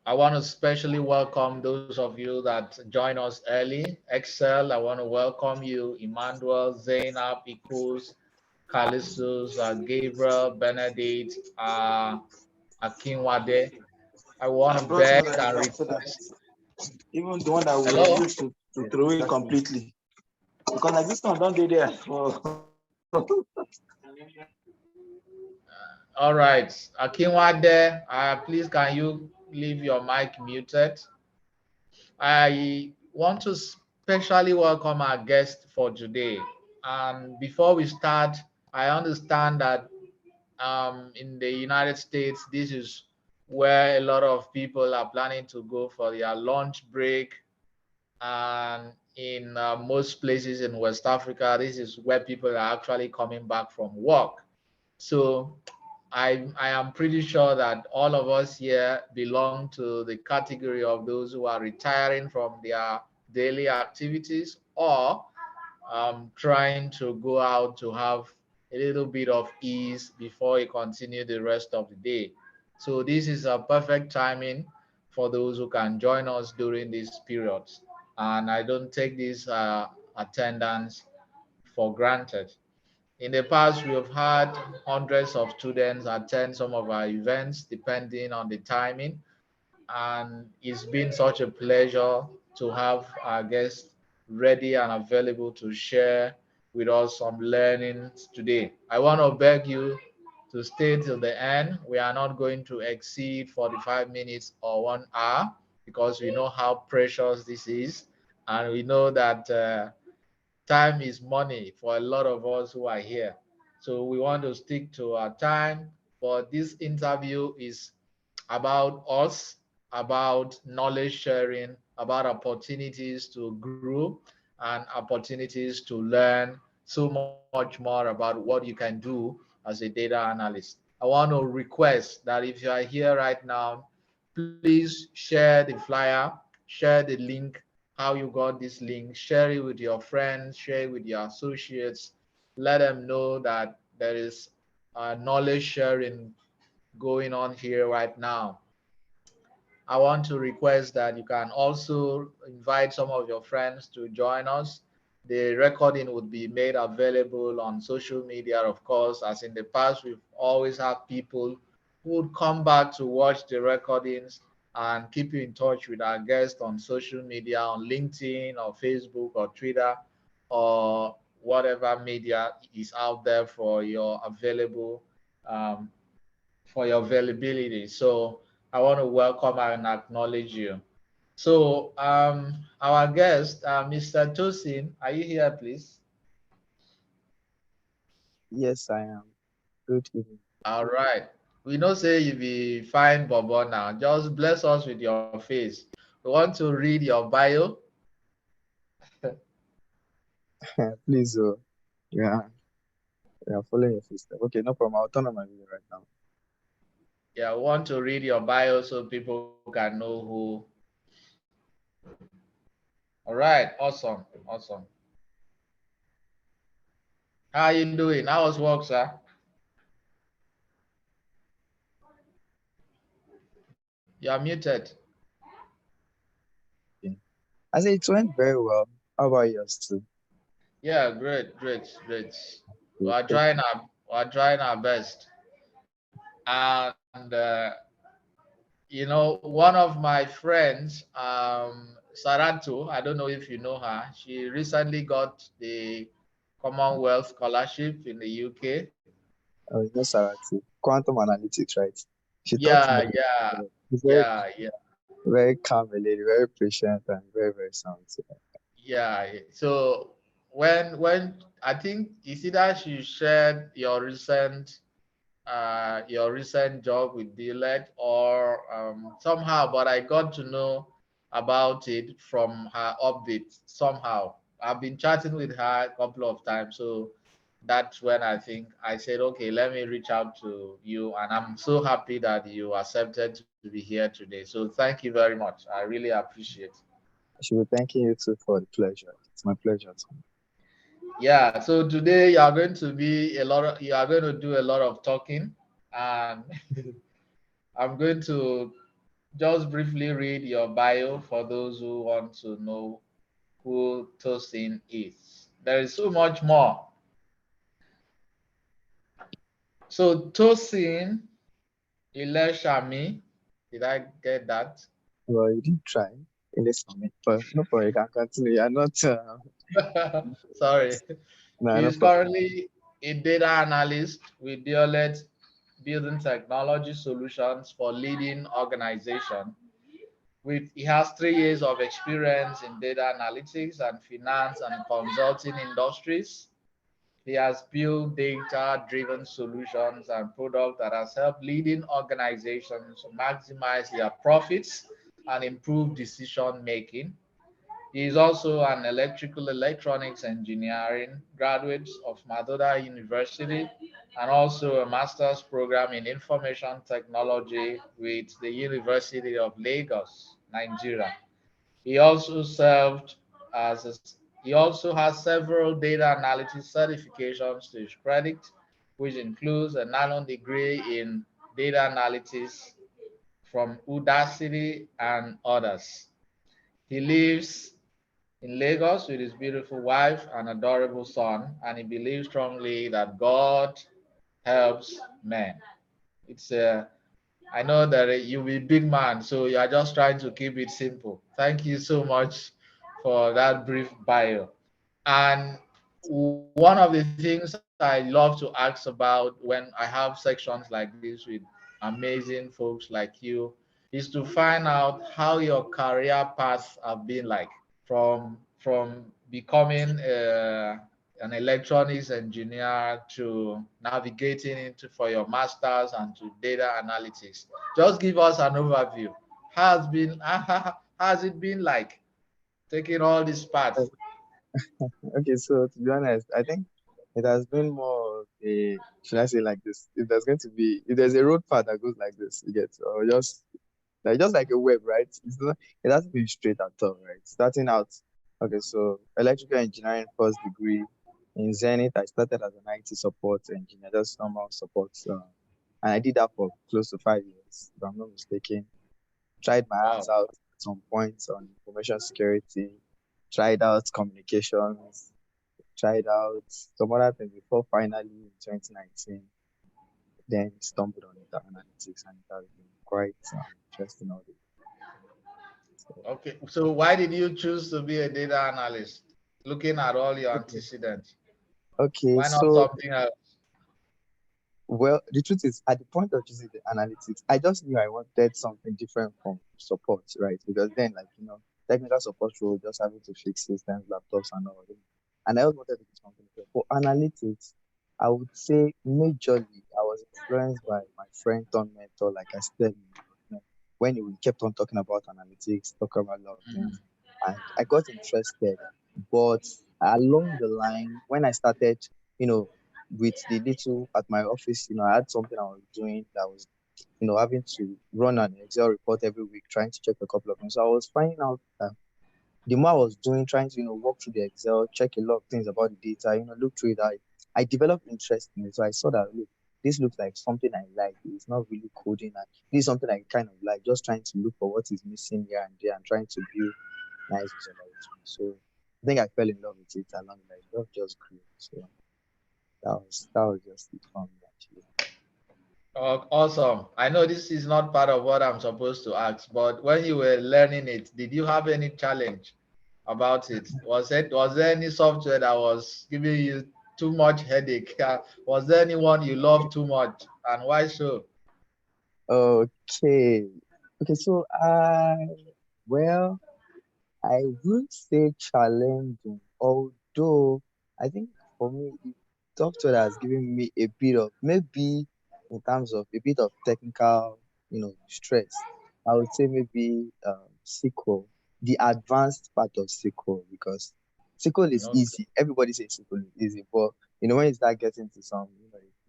I want to especially welcome those of you that join us early. Excel, I want to welcome you. Emmanuel, Zainab, Ikus, Callistus, Gabriel, Benedict, Akinwade. I want I to brought beg another and exam so that request. even the one that we Hello? used to throw away completely. Because like this one don't do there for All right. Akinwade, please can you leave your mic muted? I want to specially welcome our guest for today. And before we start, I understand that in the United States, this is where a lot of people are planning to go for their lunch break. And in most places in West Africa, this is where people are actually coming back from work. So I am pretty sure that all of us here belong to the category of those who are retiring from their daily activities or trying to go out to have a little bit of ease before you continue the rest of the day. So this is a perfect timing for those who can join us during these periods. And I don't take this attendance for granted. In the past, we have had hundreds of students attend some of our events depending on the timing. And it's been such a pleasure to have our guests ready and available to share with us some learnings today. I want to beg you to stay till the end. We are not going to exceed 45 minutes or 1 hour because we know how precious this is. And we know that time is money for a lot of us who are here. So we want to stick to our time. But this interview is about us, about knowledge sharing, about opportunities to grow and opportunities to learn so much more about what you can do as a data analyst. I want to request that if you are here right now, please share the flyer, share the link, how you got this link, share it with your friends, share it with your associates, let them know that there is knowledge sharing going on here right now. I want to request that you can also invite some of your friends to join us. The recording would be made available on social media, of course. As in the past, we've always had people who would come back to watch the recordings and keep you in touch with our guests on social media, on LinkedIn or Facebook or Twitter or whatever media is out there um, for your availability. So I want to welcome and acknowledge you. So our guest, Mr. Tosin, are you here, please? Yes, I am. Good evening. All right. We know say you be fine, Bobo. Now just bless us with your face. We want to read your bio. Please, yeah, yeah, following your footsteps. Okay, no problem. I'll turn on my video right now. Yeah, we want to read your bio so people can know who. All right, awesome, awesome. How are you doing? How was work, sir? You are muted. Okay. I say it went very well. How about yours too? Yeah, great, great, great. We Good. are trying our best. And one of my friends, Sarato, I don't know if you know her. She recently got the Commonwealth Scholarship in the UK. You know Sarati, quantum analytics, right? She taught me. Yeah, yeah, She's very, yeah, yeah, very calm, a lady, very patient, and very, very sound. So, yeah. So when I think it's either she shared your recent job with Deloitte or somehow, but I got to know about it from her updates somehow. I've been chatting with her a couple of times, so that's when I think I said, okay, let me reach out to you, and I'm so happy that you accepted to be here today. So thank you very much. I really appreciate. I should be thanking you too for the pleasure. It's my pleasure too. Yeah. So today you are going to do a lot of talking. And I'm going to just briefly read your bio for those who want to know who Tosin is. There is so much more. So Tosin Ileshami, did I get that? Well, you did try in this moment, but no problem. You can continue. You're not. Sorry. No, He no is problem. currently a data analyst with Deloitte Building Technology Solutions for leading organization. He has 3 years of experience in data analytics and finance and consulting industries. He has built data-driven solutions and products that has helped leading organizations to maximize their profits and improve decision making. He is also an electrical electronics engineering graduate of Madoda University and also a master's program in information technology with the University of Lagos, Nigeria. He also served as a, he also has several data analytics certifications to his credit, which includes a nano degree in data analytics from Udacity and others. He lives in Lagos with his beautiful wife and adorable son, and he believes strongly that God helps men. It's I know that you'll be a big man, so you are just trying to keep it simple. Thank you so much for that brief bio. And one of the things I love to ask about when I have sections like this with amazing folks like you is to find out how your career paths have been like from becoming an electronics engineer to navigating into for your masters and to data analytics. Just give us an overview. How has it been like taking all these paths? Okay, so to be honest, I think it has been more of a, should I say like this? If there's going to be, if there's a road path that goes like this, you get, or just like a web, right? It's not, it doesn't be straight at all, right? Starting out, okay, so electrical engineering first degree in Zenith, I started as an IT support engineer, just normal support. And I did that for close to 5 years, if I'm not mistaken. Tried my hands Wow. out at some points on information security, tried out communications, tried out some other things before finally in 2019 then stumbled on data analytics and it has been quite interesting all the so, Okay. So why did you choose to be a data analyst? Looking at all your okay. antecedents, Okay, why not so something else? well the truth is at the point of choosing the analytics, I just knew I wanted something different from support, right? Because then like technical support role just having to fix systems, laptops and all. And I always wanted to do something different. For analytics, I would say majorly I was influenced by my friend turned mentor, like I said, when he kept on talking about analytics, talking about a lot of things, and I got interested. But along the line, when I started, you know, with the little at my office, I had something I was doing that was, having to run an Excel report every week, trying to check a couple of things. So I was finding out that the more I was doing, trying to, walk through the Excel, check a lot of things about the data, look through it, I developed interest in it. So I saw that, look, this looks like something I like. It's not really coding. And this is something I kind of like, just trying to look for what is missing here and there and trying to build nice visualization. So I think I fell in love with it along the line. Love just grew. So that was just it for me, actually. Oh, awesome. I know this is not part of what I'm supposed to ask, but when you were learning it, did you have any challenge about it? Was there any software that was giving you too much headache? Was there anyone you loved too much, and why so? Okay. Okay, so well, I would say challenging, although I think for me, the software has given me a bit of maybe in terms of a bit of technical, stress. I would say maybe SQL, the advanced part of SQL, because SQL is Okay. easy. Everybody says SQL is easy, but when you start getting to some,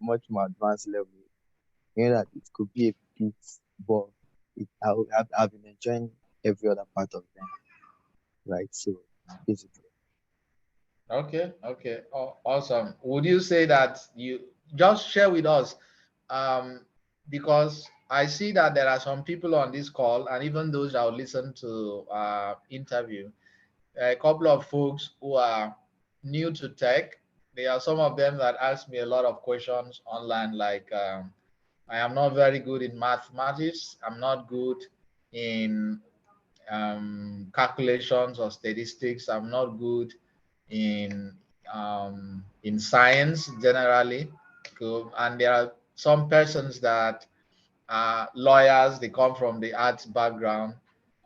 much more advanced level, that it could be a bit, but I've been enjoying every other part of them, right? So basically, Okay. Okay. Awesome. Would you say that you just share with us? because I see that there are some people on this call, and even those that will listen to interview, a couple of folks who are new to tech. There are some of them that ask me a lot of questions online, like I am not very good in mathematics. I'm not good in calculations or statistics. I'm not good in science generally. And there are some persons that are lawyers. They come from the arts background.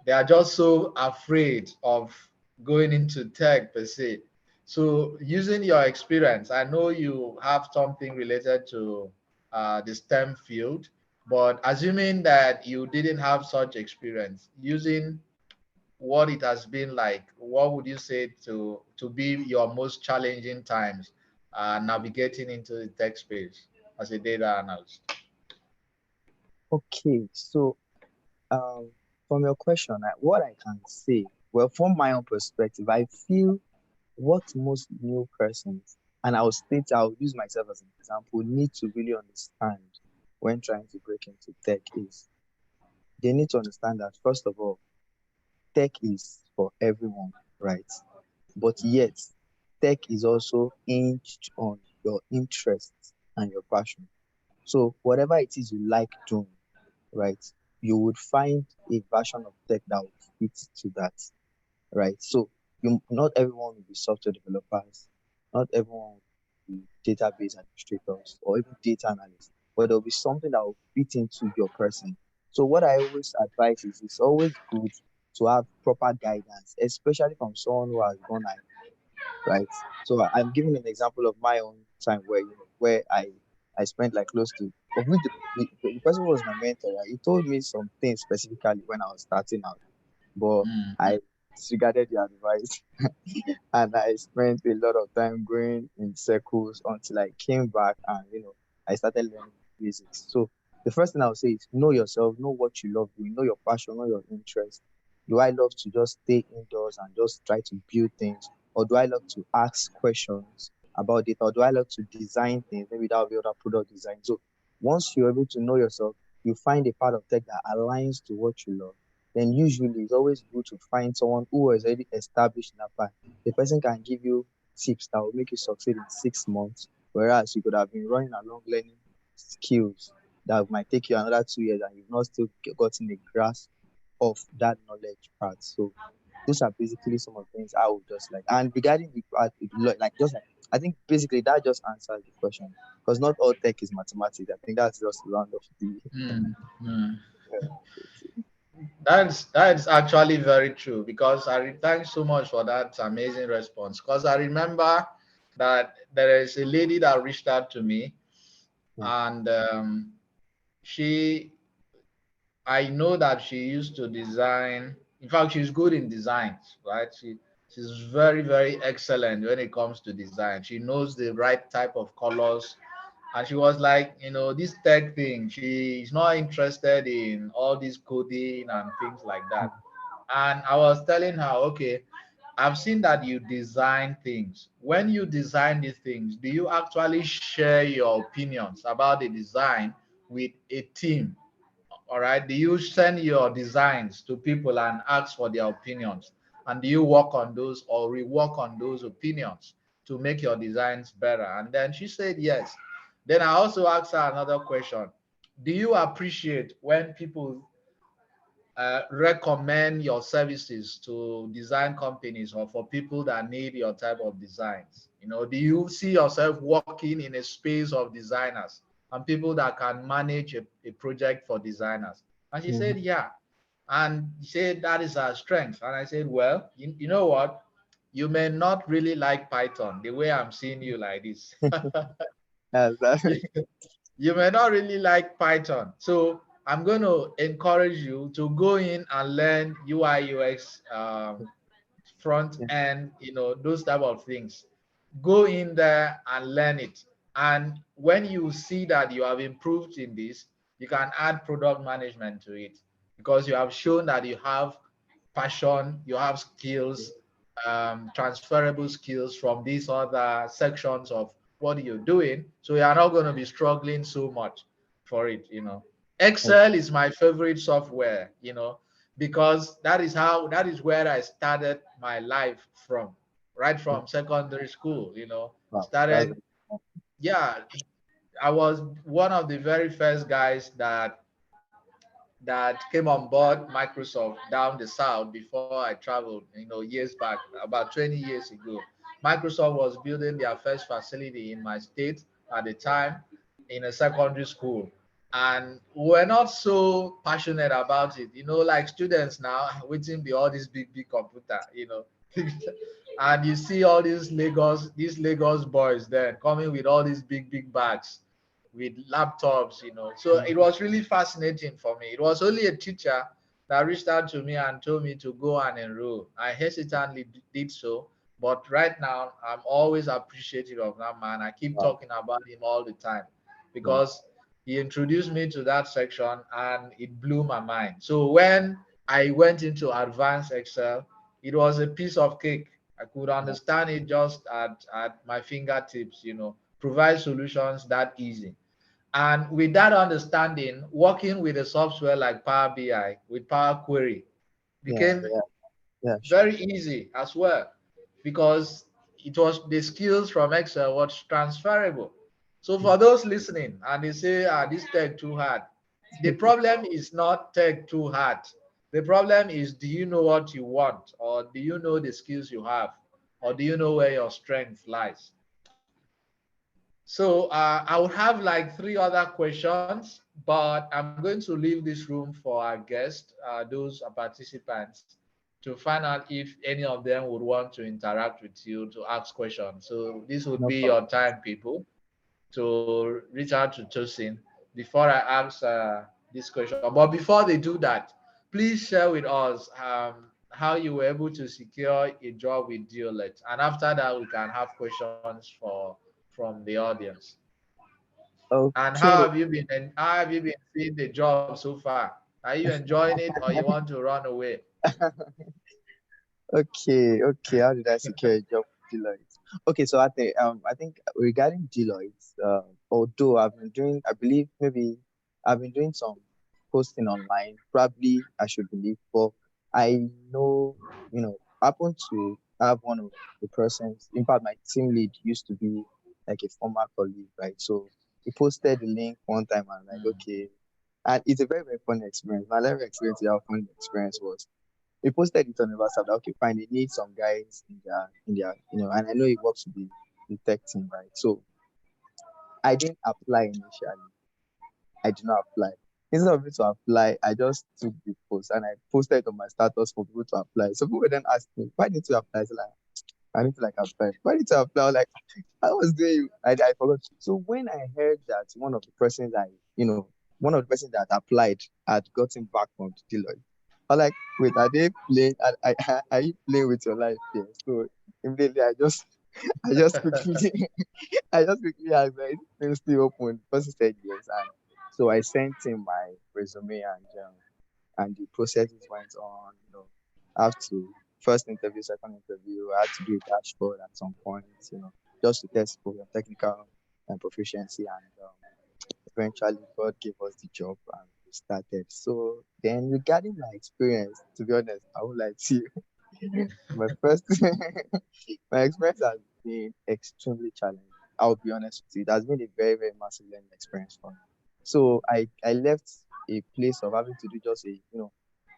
They are just so afraid of going into tech per se. So, using your experience, I know you have something related to the STEM field, but assuming that you didn't have such experience, using what it has been like, what would you say to be your most challenging times navigating into the tech space as a data analyst? Okay, so from your question, what I can say, well, from my own perspective, I feel what most new persons, and I'll use myself as an example, need to really understand when trying to break into tech is they need to understand that, first of all, tech is for everyone, right? But yet, tech is also hinged on your interests and your passion. So, whatever it is you like doing, right, you would find a version of tech that would fit to that, right? So not everyone will be software developers, not everyone will be database administrators or even data analysts, but there'll be something that will fit into your person. So what I always advise is it's always good to have proper guidance, especially from someone who has gone ahead, right? So I'm giving an example of my own time where where I spent like close to of which the person who was my mentor, right? He told me some things specifically when I was starting out, but Mm. I disregarded the advice and I spent a lot of time going in circles until I came back and I started learning basics. So the first thing I would say is know yourself, know what you love doing, know your passion, know your interest. Do I love to just stay indoors and just try to build things? Or do I love to ask questions about it? Or do I love to design things? Maybe that will be other product design. So once you're able to know yourself, you find a part of tech that aligns to what you love, then usually it's always good to find someone who is already established in that part. The person can give you tips that will make you succeed in 6 months, whereas you could have been running along learning skills that might take you another 2 years and you've not still gotten a grasp of that knowledge part. So those are basically some of the things I would just like. And regarding the part, like just like I think basically that just answers the question because not all tech is mathematics. I think that's just the round of the. Mm. Mm. uh, That's actually very true because thanks so much for that amazing response. Because I remember that there is a lady that reached out to me, and she I know that she used to design. In fact, she's good in designs, right? She's very excellent when it comes to design. She knows the right type of colors. And she was like, this tech thing, she's not interested in all this coding and things like that. And I was telling her, okay, I've seen that you design things. When you design these things, do you actually share your opinions about the design with a team? All right. Do you send your designs to people and ask for their opinions? And do you work on those or rework on those opinions to make your designs better? And then she said yes. Then I also asked her another question. Do you appreciate when people recommend your services to design companies or for people that need your type of designs? Do you see yourself working in a space of designers and people that can manage a project for designers? And she said, Mhm. yeah. And she said that is her strength. And I said, well, you know what? You may not really like Python the way I'm seeing you like this. That's you, that. you may not really like Python. So I'm going to encourage you to go in and learn UI UX, front Yeah. end, those type of things. Go in there and learn it. And when you see that you have improved in this, you can add product management to it because you have shown that you have passion, you have skills, transferable skills from these other sections of what you're doing. So you're not going to be struggling so much for it. Excel is my favorite software, because that is where I started my life from, right from secondary school, Wow, that's started, yeah, I was one of the very first guys that came on board Microsoft down the south before I traveled, years back, about 20 years ago. Microsoft was building their first facility in my state at the time in a secondary school. And we're not so passionate about it, like students now waiting be all this big computer, and you see all these Lagos boys then coming with all these big bags with laptops, So it was really fascinating for me. It was only a teacher that reached out to me and told me to go and enroll. I hesitantly did so, but right now I'm always appreciative of that man. I keep wow, talking about him all the time wow. because he introduced me to that section and it blew my mind. So when I went into advanced Excel, it was a piece of cake. I could Yeah, understand it just at my fingertips, provide solutions that easy. And with that understanding, working with a software like Power BI with Power Query yeah, became yeah, yeah, sure. very easy as well because it was the skills from Excel was transferable. So for those listening and they say, this tech too hard, the problem is not tech too hard. The problem is, do you know what you want, or do you know the skills you have, or do you know where your strength lies? So I would have like three other questions, but I'm going to leave this room for our guests, those participants, to find out if any of them would want to interact with you to ask questions. So this would No be problem. your time, people, to reach out to Tosin before I ask this question. But before they do that, please share with us how you were able to secure a job with Diolet. And after that, we can have questions from the audience. And Okay. how have you been seeing the job so far? Are you enjoying it or you want to run away? Okay, okay. How did I secure a job with Deloitte? Okay, so I think regarding Deloitte, although I believe maybe I've been doing some posting online. Probably I should believe, but I know, happen to have one of the persons. In fact, my team lead used to be like a former colleague, right? So he posted the link one time and like, Mm, okay, and it's a very very funny experience. My life experience, how funny the experience was. He posted it on the WhatsApp that okay, fine, they need some guys in their, and I know he works with the tech team, right? So I didn't apply initially. I did not apply. Instead of me to apply, I just took the post and I posted it on my status for people to apply. So people then asked me, why didn't you apply? I said, like, I need to like apply. Why did you apply? I was like, I was doing, I forgot. So when I heard that one of the persons that applied had gotten back from Deloitte, I was like, wait, are they playing? Are you playing with your life here? So immediately I just quickly, I just quickly asked, like, is this still open? The person said yes, and so I sent him my resume and the processes went on. I have to first interview, second interview. I had to do a dashboard at some point, just to test for your technical and proficiency. And eventually, God gave us the job and we started. So then, regarding my experience, to be honest, I would like to my first my experience has been extremely challenging. I'll be honest with you. It has been a very, very massive learning experience for me. So I left a place of having to do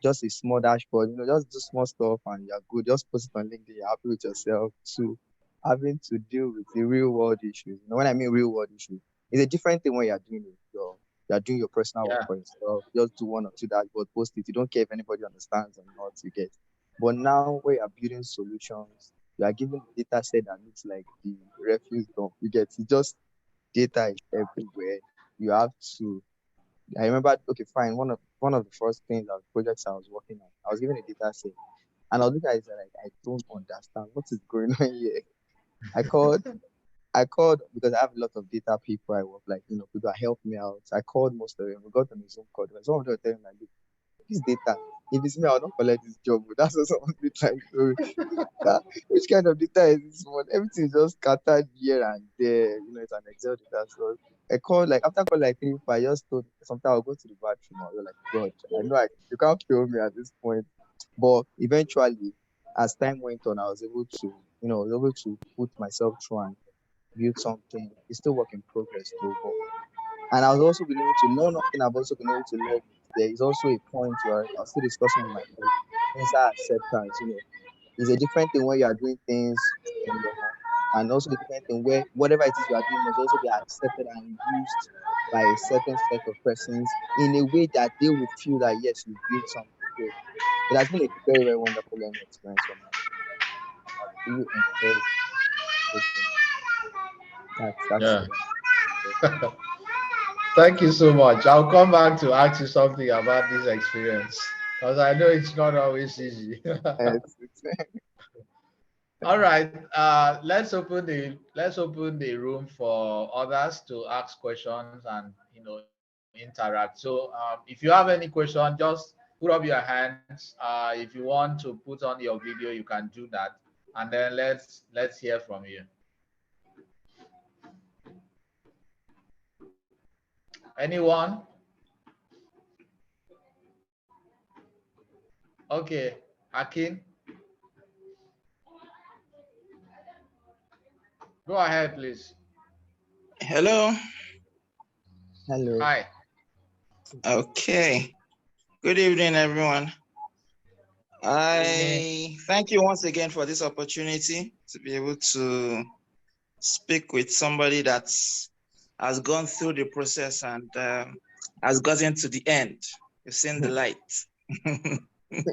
just a small dashboard, just do small stuff and you're good. Just post it on LinkedIn, you're happy with yourself, to having to deal with the real world issues. When I mean real world issues, it's a different thing when you're doing your personal work yeah, for yourself. Just do one or two dashboard, post it. You don't care if anybody understands or not, you get. But now where you're building solutions, you are given a data set that looks like the refuse dump. You get it, just data is everywhere. You have to. I remember, okay, fine. One of the first things that projects I was working on, I was given a data set, and I was looking at it like I don't understand what is going on here. I called, I called because I have a lot of data people I work like, people that help me out. I called most of them. We got on a Zoom call. Some of them were telling me like, "Look, this data. If it's me, I'll not collect this job." But that's what someone be trying to. Which kind of data is this one? Everything is just scattered here and there. It's an Excel data. So I called like after calling like 3 4, I just told sometimes I'll go to the bathroom. I was like, God, I know you can't fail me at this point. But eventually, as time went on, I was able to, I was able to put myself through and build something. It's still work in progress though. And I was also been able to know nothing. I've also been able to learn it. There is also a point where I was still discussing with my colleague. Inside acceptance, it's a different thing when you are doing things on your own, and also a different thing where whatever it is you are doing must also be accepted and used by a certain set of persons in a way that they will feel that yes, you built something. So it has been a very, very wonderful learning experience for me. I've really enjoyed everything. That's Yeah. it. Thank you so much. I'll come back to ask you something about this experience because I know it's not always easy. It's All right. Let's open the room for others to ask questions and interact. So if you have any question, just put up your hands. If you want to put on your video, you can do that, and then let's hear from you. Anyone? Okay, Akin, go ahead, please. Hello. Hello. Hi. Okay. Good evening, everyone. Evening. I thank you once again for this opportunity to be able to speak with somebody that has gone through the process and has gotten to the end. You've seen the light. To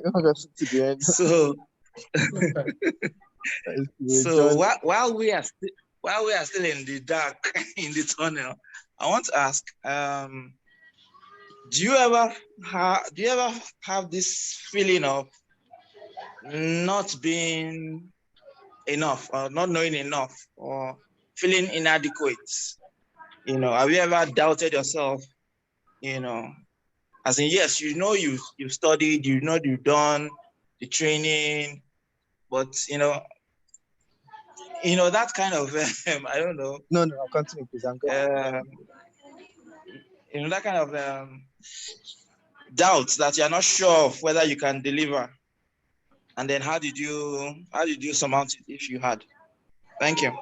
the end. So, John. while we are still in the dark in the tunnel, I want to ask, do you ever have this feeling of not being enough or not knowing enough or feeling inadequate? Have you ever doubted yourself? As in, yes, you studied, you've done the training, but that kind of I don't know, No, I'll continue, please. I'm getting um, that kind of doubt that you're not sure of whether you can deliver. And then how did you surmount it if you had? Thank you.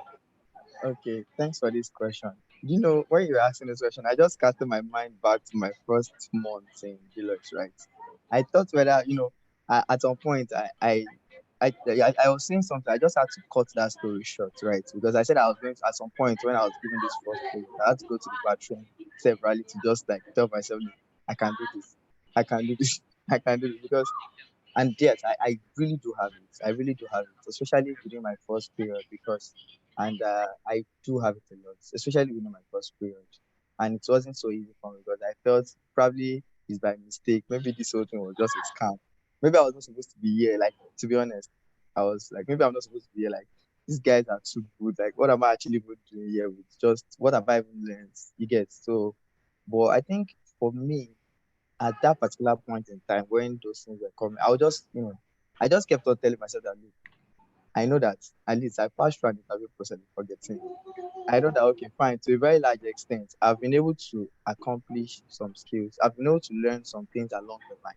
Okay, thanks for this question. When you were asking this question, I just casted my mind back to my first month in Deloitte, right? I thought whether, at some point, I was saying something. I just had to cut that story short, right? Because I said I was going to, at some point when I was given this first project, I had to go to the bathroom severally to just like tell myself, look, I can do this. I can do this. I can do this. And yes, I really do have it. I really do have it, especially during my first period and I do have it a lot, especially during my first period. And it wasn't so easy for me because I felt probably it's by mistake. Maybe this whole thing was just a scam. Maybe I was not supposed to be here. Like, to be honest, I was like, maybe I'm not supposed to be here. Like, these guys are too good. Like, what am I actually even doing here with just what have I even learned? You get so, but I think for me, at that particular point in time when those things were coming, I just kept on telling myself that look, I know that at least I passed through an interview process before getting. I know that okay, fine, to a very large extent, I've been able to accomplish some skills. I've been able to learn some things along the line.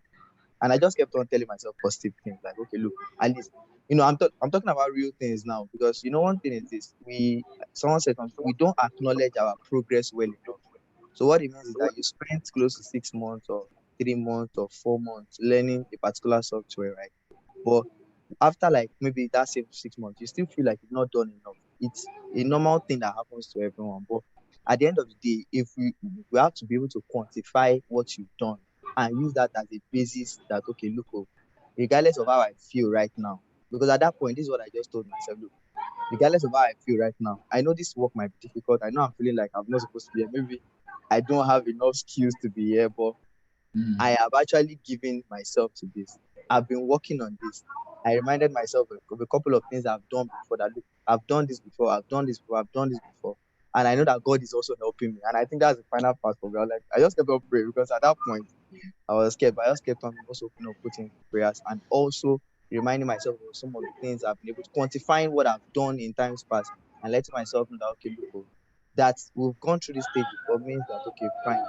And I just kept on telling myself positive things like, okay, look, at least, I'm talking about real things now because one thing is this: someone said something, we don't acknowledge our progress well enough. So what it means is that you spent close to 6 months or 3 months or 4 months learning a particular software, right? But after like maybe that same 6 months, you still feel like you've not done enough. It's a normal thing that happens to everyone. But at the end of the day, if we have to be able to quantify what you've done and use that as a basis that okay, look, regardless of how I feel right now, because at that point, this is what I just told myself, look, regardless of how I feel right now, I know this work might be difficult. I know I'm feeling like I'm not supposed to be here. Maybe I don't have enough skills to be here, but I have actually given myself to this. I've been working on this. I reminded myself of a couple of things I've done before that look, I've done this before, I've done this before, I've done this before. And I know that God is also helping me. And I think that's the final part for me. I just kept on praying because at that point I was scared, but I just kept on also putting prayers and also reminding myself of some of the things I've been able to quantifying what I've done in times past and letting myself know that okay, look, that we've gone through this stage before means that okay, fine,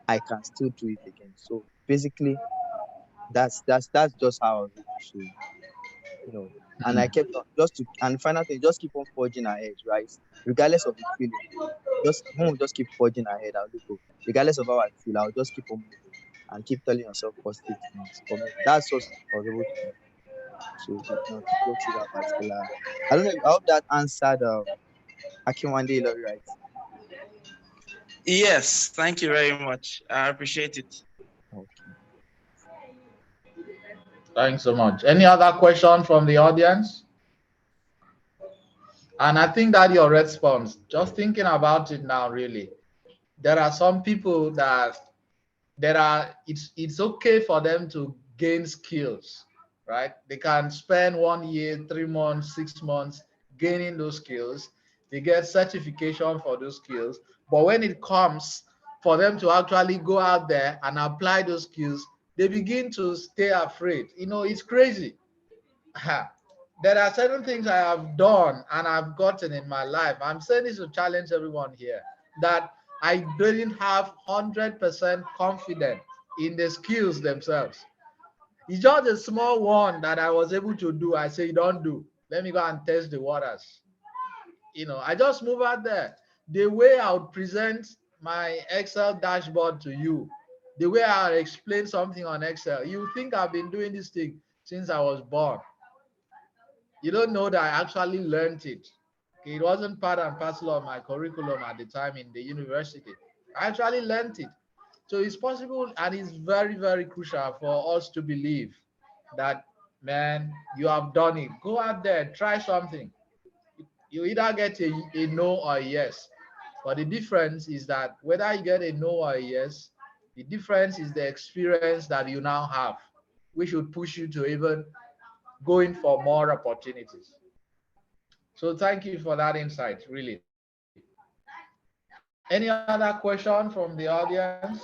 I can still do it again. So basically, that's just how I was able to, you know, and I kept on just to, and final thing, just keep on forging ahead, right? Regardless of the feeling, just one will just keep forging ahead. I'll do go. Regardless of how I feel, I'll just keep on moving and keep telling yourself positive things. For me, that's what I was able to go through that particular. I don't know. I hope that answered Akinwande Ilori, right? Yes, thank you very much. I appreciate it. Okay. Thanks so much. Any other question from the audience? And I think that your response, just thinking about it now, really, there are some people that it's okay for them to gain skills, right? They can spend 1 year, 3 months, 6 months gaining those skills. They get certification for those skills. But when it comes for them to actually go out there and apply those skills, they begin to stay afraid. It's crazy. There are certain things I have done and I've gotten in my life. I'm saying this to challenge everyone here that I didn't have 100% confidence in the skills themselves. It's just a small one that I was able to do. I say, don't do. Let me go and test the waters. I just move out there. The way I would present my Excel dashboard to you, the way I explain something on Excel, you think I've been doing this thing since I was born. You don't know that I actually learned it. Okay, it wasn't part and parcel of my curriculum at the time in the university. I actually learned it. So it's possible and it's very, very crucial for us to believe that, man, you have done it. Go out there, try something. You either get a no or a yes. But the difference is that whether you get a no or a yes, the difference is the experience that you now have, which should push you to even going for more opportunities. So thank you for that insight, really. Any other question from the audience?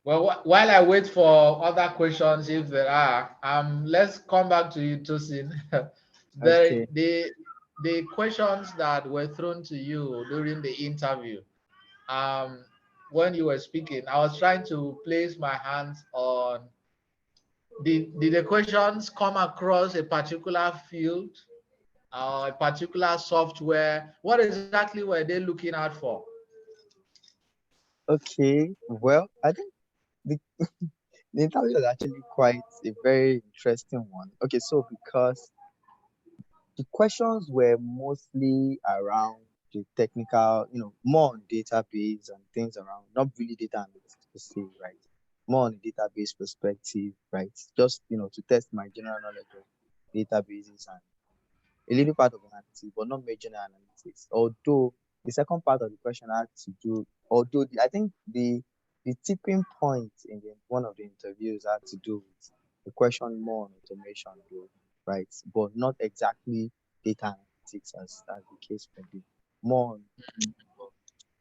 Well, while I wait for other questions, if there are, let's come back to you, Tosin. the, Okay. the the questions that were thrown to you during the interview, um, when you were speaking, I was trying to place my hands on, did the questions come across a particular field, a particular software? What exactly were they looking out for? Okay. Well, I think the, the interview was actually quite a very interesting one. Okay, so because the questions were mostly around the technical, more on database and things around, not really data analytics per se, right? More on the database perspective, right? Just, to test my general knowledge of databases and a little part of analytics, but not major analytics. Although the second part of the question had to do, although I think the tipping point in one of the interviews had to do with the question more on automation, though, right? But not exactly data analytics as the case may be. More on,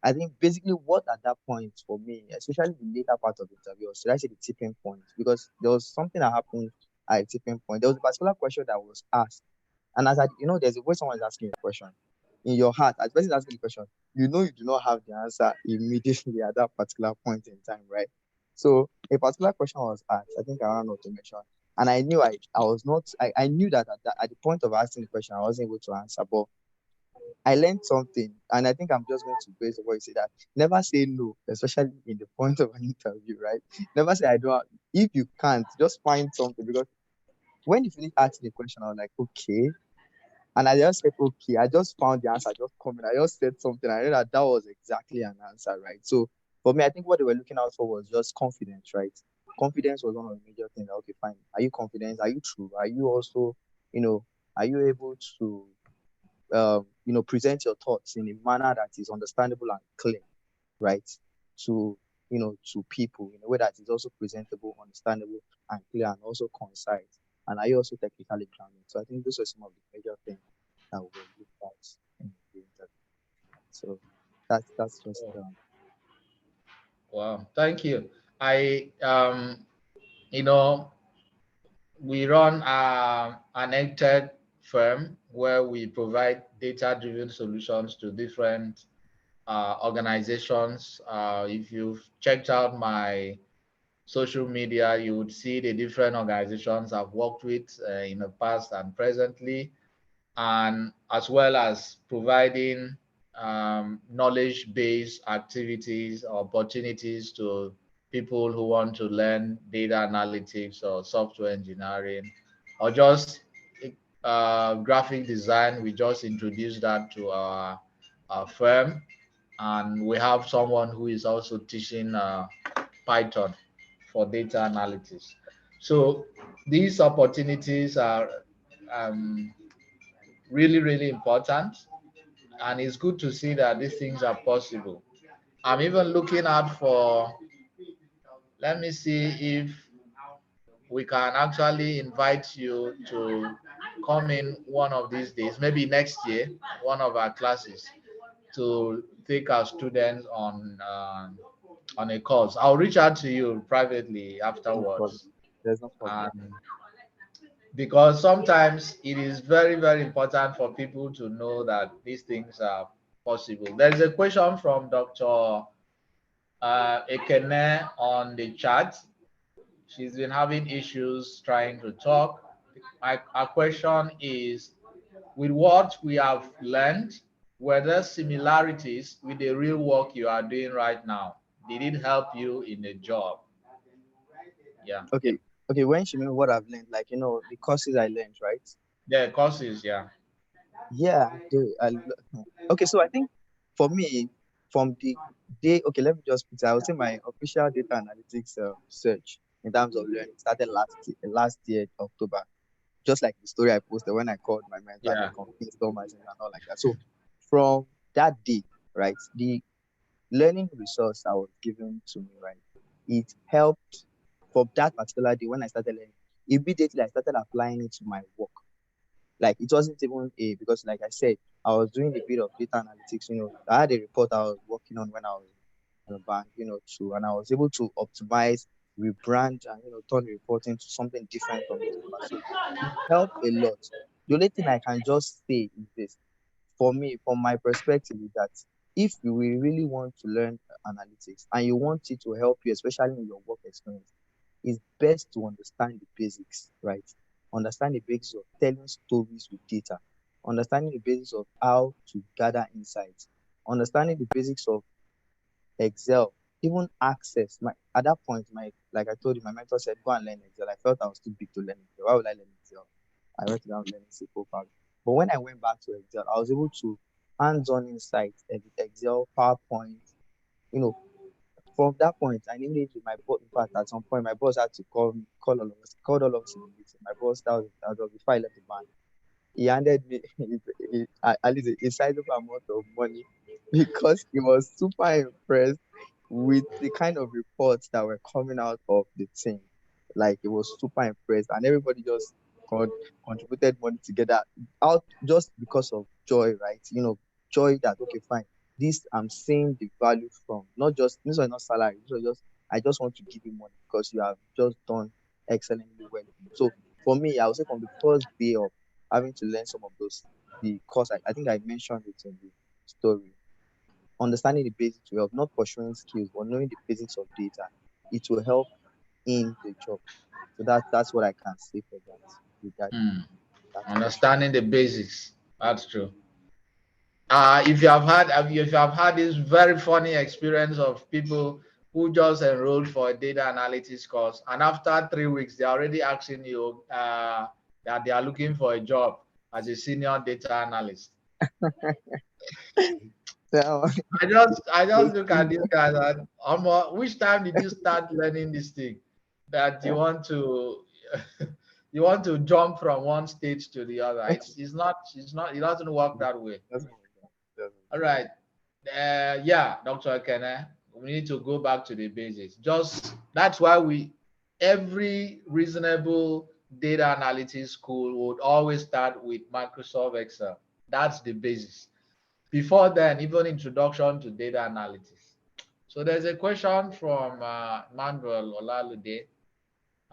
I think basically what at that point for me, especially the later part of the interview, or should I say the tipping point, because there was something that happened at a tipping point. There was a particular question that was asked, and there's a way someone is asking a question in your heart, as the person is asking the question, you do not have the answer immediately at that particular point in time, right? So a particular question was asked, I think around automation. And I knew I was not, I knew that at the point of asking the question, I wasn't able to answer. But I learned something, and I think I'm just going to base on what you say, that never say no, especially in the point of an interview, right? Never say I don't. If you can't, just find something, because when you finish asking the question, I was like, okay. And I just said, okay, I just found the answer, just coming. I just said something. I know that was exactly an answer, right? So for me, I think what they were looking out for was just confidence, right? Confidence was one of the major things. Okay, fine. Are you confident? Are you true? Are you also, are you able to, present your thoughts in a manner that is understandable and clear, right? To, to people in a way that is also presentable, understandable, and clear, and also concise. And are you also technically grounded? So I think those are some of the major things that we look at in the interview. So that's just Wow, thank you. I You know, we run an EdTech firm where we provide data-driven solutions to different organizations. If you've checked out my social media, you would see the different organizations I've worked with in the past and presently, and as well as providing knowledge-based activities, opportunities to people who want to learn data analytics or software engineering, or just graphic design. We just introduced that to our firm, and we have someone who is also teaching Python for data analytics. So these opportunities are um, really, really important. And it's good to see that these things are possible. I'm even looking out for, let me see if we can actually invite you to come in one of these days, maybe next year, one of our classes to take our students on a course. I'll reach out to you privately No problem. afterwards. There's no problem. And because sometimes it is very, very important for people to know that these things are possible. There's a question from Dr. Ekene on the chat. She's been having issues trying to talk. Our question is, with what we have learned, were there similarities with the real work you are doing right now? Did it help you in the job? Yeah. Okay. Okay. When she mean what I've learned, like the courses I learned, right? Yeah, courses, yeah. Yeah. Okay. So I think for me, from the day, okay, let me just put it. I would say my official data analytics search in terms of learning started last year October. Just like the story I posted when I called my mentor and I Yeah. convinced all my and all like that. So from that day, right, the learning resource I was given to me, right, it helped from that particular day when I started learning. Immediately I started applying it to my work. Like it wasn't even a because like I said, I was doing a bit of data analytics, I had a report I was working on when I was in the bank, too, and I was able to optimize, rebrand, and turn the report into something different from it. So it helped a lot. The only thing I can just say is this for me, from my perspective, is that if you will really want to learn analytics and you want it to help you, especially in your work experience, it's best to understand the basics, right? Understand the basics of telling stories with data, understanding the basics of how to gather insights, understanding the basics of Excel, even Access. At that point, like I told you, my mentor said, go and learn Excel. I felt I was too big to learn Excel. Why would I learn Excel? I went down learning SQL Power. But when I went back to Excel, I was able to hands-on insights, Excel, PowerPoint, you know, from that point, I needed to my boss. In fact, at some point, my boss had to call all of us, called all of us in a meeting. My boss, that was before I left the bank. He handed me at least a sizable amount of money because he was super impressed with the kind of reports that were coming out of the team. Like he was super impressed, and everybody just contributed money together out just because of joy, right? Joy that okay, fine. This I'm seeing the value from not just this was not salary. This was just I just want to give you money because you have just done excellently well. So for me, I would say from the first day of having to learn some of those the course I think I mentioned it in the story. Understanding the basics will help, not pursuing skills, but knowing the basics of data. It will help in the job. So that's what I can say for that regarding Hmm. that question. Understanding the basics. That's true. If you have had this very funny experience of people who just enrolled for a data analytics course, and after 3 weeks they're already asking you that they are looking for a job as a senior data analyst. So, I just they look at see these guys and which time did you start learning this thing that you want to you want to jump from one stage to the other? It doesn't work that way. doesn't work out. All right. Yeah, Dr. Kene, we need to go back to the basics. Just that's why every reasonable data analytics school would always start with Microsoft Excel. That's the basis. Before then, even introduction to data analytics. So there's a question from Manuel Olalude.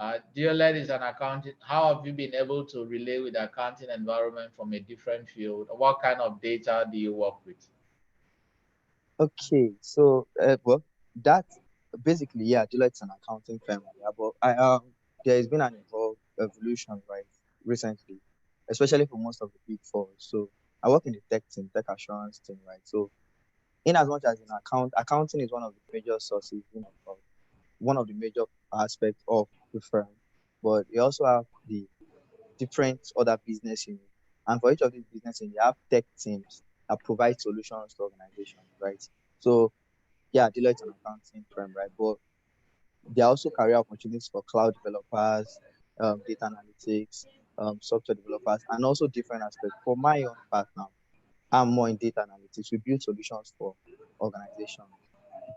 Deoled is an accounting. How have you been able to relate with the accounting environment from a different field? What kind of data do you work with? Okay, so well, that basically, yeah, Deloitte's an accounting firm, yeah, but there has been an evolution, right, recently, especially for most of the big four. So I work in the tech team, tech assurance team, right? So in as much as in accounting is one of the major sources, of one of the major aspects of the firm, but you also have the different other business units. And for each of these business units, you have tech teams that provide solutions to organizations, right? So yeah, Deloitte an accounting firm, right? But there are also career opportunities for cloud developers, data analytics, software developers, and also different aspects. For my own part now, I'm more in data analytics. We build solutions for organizations,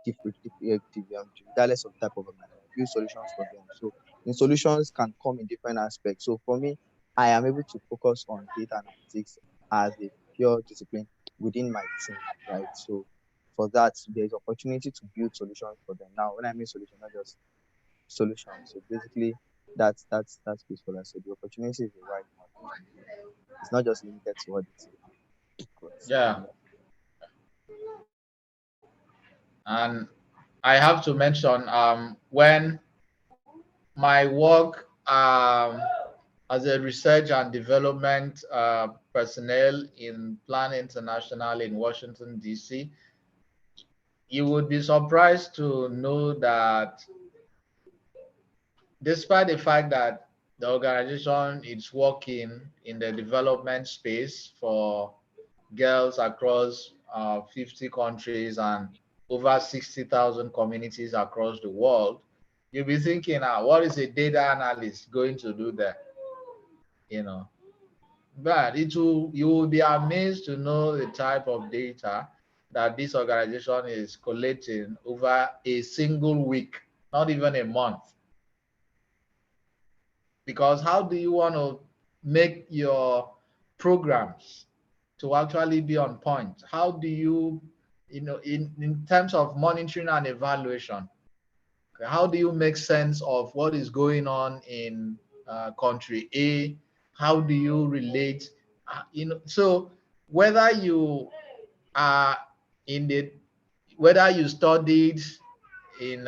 regardless of type of organization, build solutions for them. So the solutions can come in different aspects. So for me, I am able to focus on data analytics as a pure discipline within my team, right? So for that, there's opportunity to build solutions for them. Now, when I mean solution, not just solutions. So basically, that's peaceful. So the opportunity is the right one. It's not just limited to what it's but Yeah, and I have to mention when my work as a research and development personnel in Plan International in Washington, D.C., you would be surprised to know that despite the fact that the organization is working in the development space for girls across 50 countries and over 60,000 communities across the world, you'll be thinking, what is a data analyst going to do there? You know, but you will be amazed to know the type of data that this organization is collecting over a single week, not even a month. Because how do you want to make your programs to actually be on point? How do you, in terms of monitoring and evaluation, okay, how do you make sense of what is going on in country A? How do you relate? So whether you are in the, whether you studied in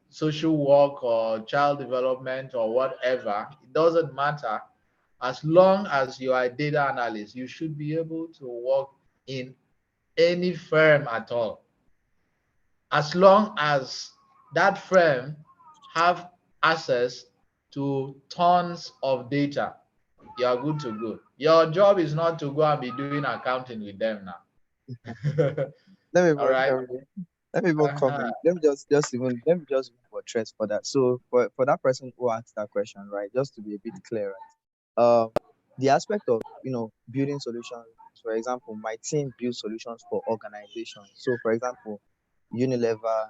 social work or child development or whatever, it doesn't matter. As long as you are a data analyst, you should be able to work in any firm at all. As long as that firm have access to tons of data, you are good to go. Your job is not to go and be doing accounting with them now. let me All right. let me even Uh-huh. comment. Let me just portray for that. So for that person who asked that question, right, just to be a bit clearer, the aspect of building solutions. For example, my team builds solutions for organizations. So for example, Unilever.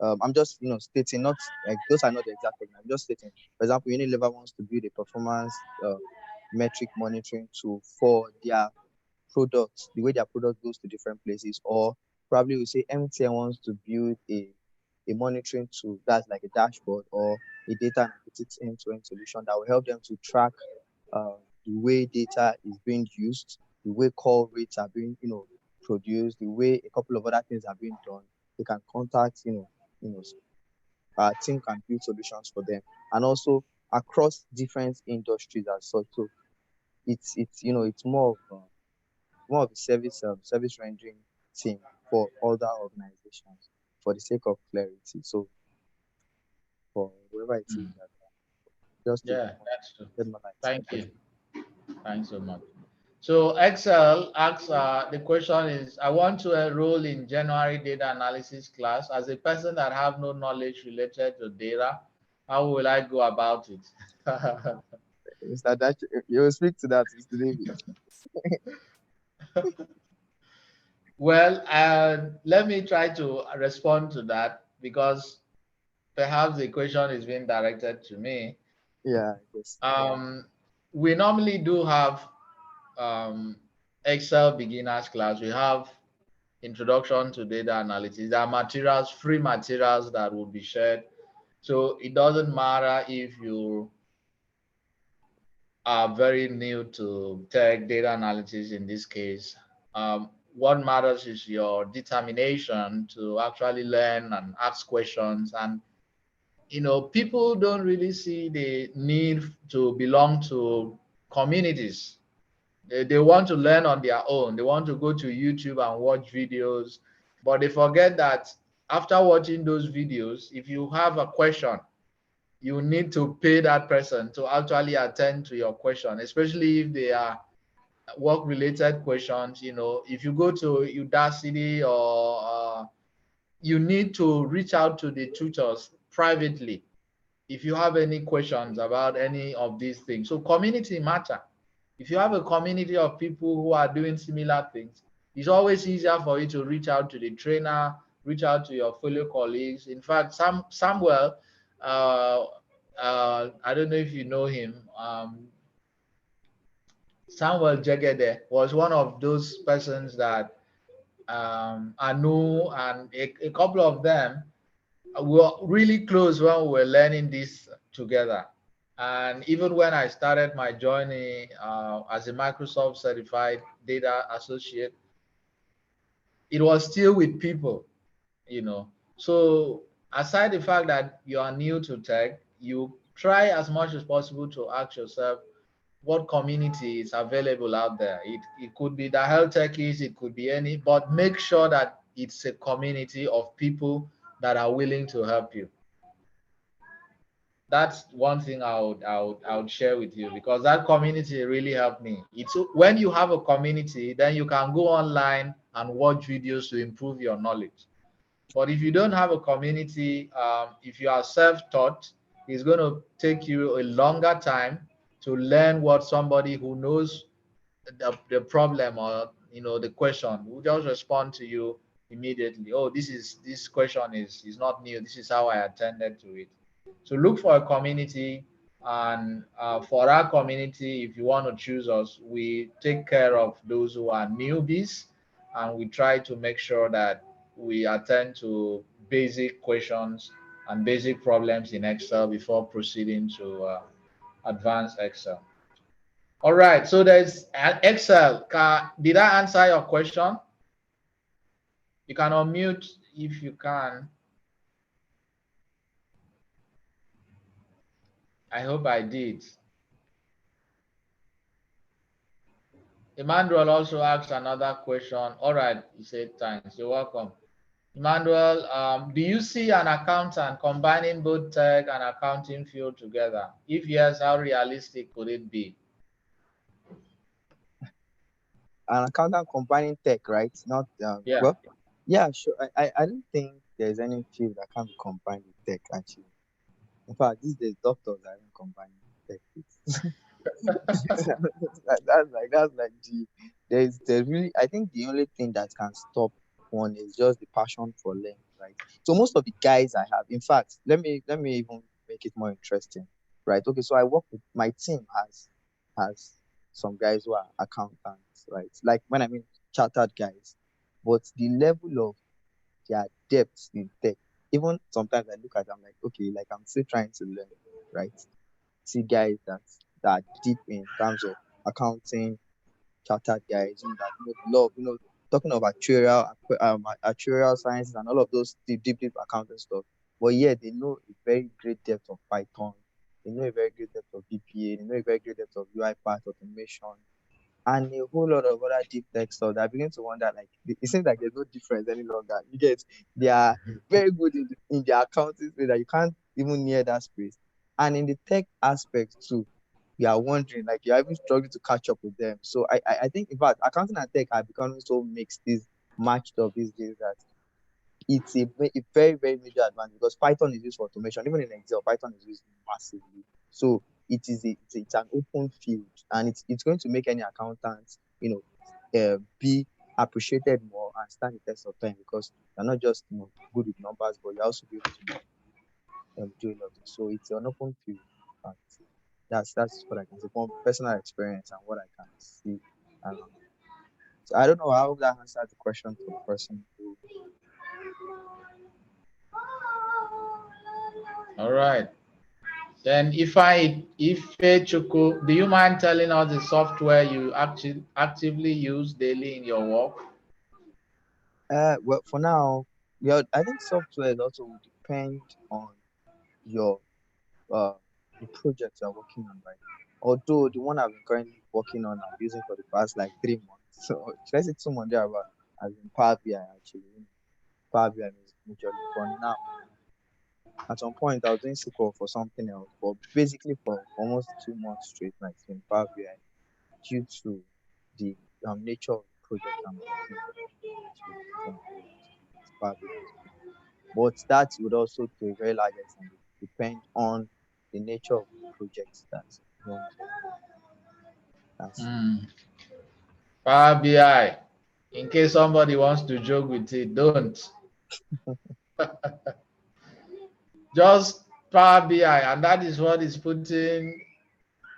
I'm just stating, not like those are not the exact thing. I'm just stating. For example, Unilever wants to build a performance metric monitoring tool for their products, the way their product goes to different places, or probably we say MTN wants to build a monitoring tool that's like a dashboard or a data analytics end-to-end solution that will help them to track uh, the way data is being used, the way call rates are being produced, the way a couple of other things are being done. They can contact our team can build solutions for them, and also across different industries as such. So it's more of a service rendering team for other organizations for the sake of clarity. So for whoever it is Mm. that just to Yeah, that's true. get more light. Thank you. Thanks so much. So Excel asks, the question is, I want to enroll in January data analysis class. As a person that have no knowledge related to data, how will I go about it? Mr. That you will speak to that, Mr. David. Well, let me try to respond to that because perhaps the question is being directed to me. Yeah, yes. Um, we normally do have um, Excel beginners class. We have introduction to data analysis. There are materials, free materials that will be shared. So it doesn't matter if you are very new to tech data analysis in this case. What matters is your determination to actually learn and ask questions. And people don't really see the need to belong to communities. They want to learn on their own. They want to go to YouTube and watch videos, but they forget that after watching those videos, if you have a question, you need to pay that person to actually attend to your question, especially if they are work related questions. If you go to Udacity or you need to reach out to the tutors privately if you have any questions about any of these things. So community matter. If you have a community of people who are doing similar things, it's always easier for you to reach out to the trainer, reach out to your fellow colleagues. In fact, Samuel, uh, I don't know if you know him. Samuel Jegede was one of those persons that Anu and a couple of them were really close when we were learning this together. And even when I started my journey as a Microsoft certified data associate, it was still with people, you know. So aside the fact that you are new to tech, you try as much as possible to ask yourself what community is available out there. It could be the health techies, it could be any, but make sure that it's a community of people that are willing to help you. That's one thing I would share with you, because that community really helped me. It's when you have a community, then you can go online and watch videos to improve your knowledge. But if you don't have a community, if you are self-taught, it's going to take you a longer time to learn what somebody who knows the problem, or the question will just respond to you immediately. Oh, this question is not new. This is how I attended to it. So look for a community. And for our community, if you want to choose us, we take care of those who are newbies, and we try to make sure that we attend to basic questions and basic problems in Excel before proceeding to advanced Excel. All right, so there's Excel. Did I answer your question? You can unmute if you can. I hope I did. Emmanuel also asked another question. All right, he said thanks. You're welcome. Emmanuel, do you see an accountant combining both tech and accounting field together? If yes, how realistic could it be? An accountant combining tech, right? Not Yeah. well, yeah, sure. I don't think there's any field that can be combined with tech actually. In fact, these days doctors are even combining tech with that's like there's really, I think the only thing that can stop one is just the passion for learning, right? So most of the guys I have, in fact, let me even make it more interesting, right? Okay, so I work with my team has some guys who are accountants, right? Like when I mean chartered guys, but the level of their depth in tech, even sometimes I look at them like, okay, like I'm still trying to learn, right? See guys that are deep in terms of accounting, chartered guys, that know the law, talking of actuarial sciences and all of those deep accounting stuff. But yeah, they know a very great depth of Python. They know a very great depth of VPA. They know a very great depth of UiPath automation and a whole lot of other deep tech stuff that I begin to wonder, like, it seems like there's no difference any longer. You get, they are very good in their accounting space that you can't even near that space. And in the tech aspect too, you are wondering, like, you're even struggling to catch up with them. So I think, in fact, accounting and tech are becoming so mixed, these matched up these days, that it's a very, very major advantage because Python is used for automation. Even in Excel, Python is used massively. So it's an open field, and it's going to make any accountant, be appreciated more and stand the test of time because you're not just good with numbers, but you're also be able to do a lot. So it's an open field. But that's what I can say from personal experience and what I can see. Um, so I don't know how that answered the question for the person who. All right. Then if Chuku, do you mind telling us the software you actively use daily in your work? Well, for now, yeah, I think software is also will depend on your uh the project you're working on, right? Although the one I've been currently working on, I'm using for the past like 3 months. So let's say 2 months there about has been Power BI actually. Power BI is majorly. But now, at some point, I was doing SQL for something else. But basically, for almost 2 months straight, now it's been Power BI due to the nature of the project I'm working on. So, it's Power BI. But that would also, to a very large extent, depend on the nature of the project that runs on. That's Hmm. Power BI. In case somebody wants to joke with it, don't. Just Power BI, and that is what is putting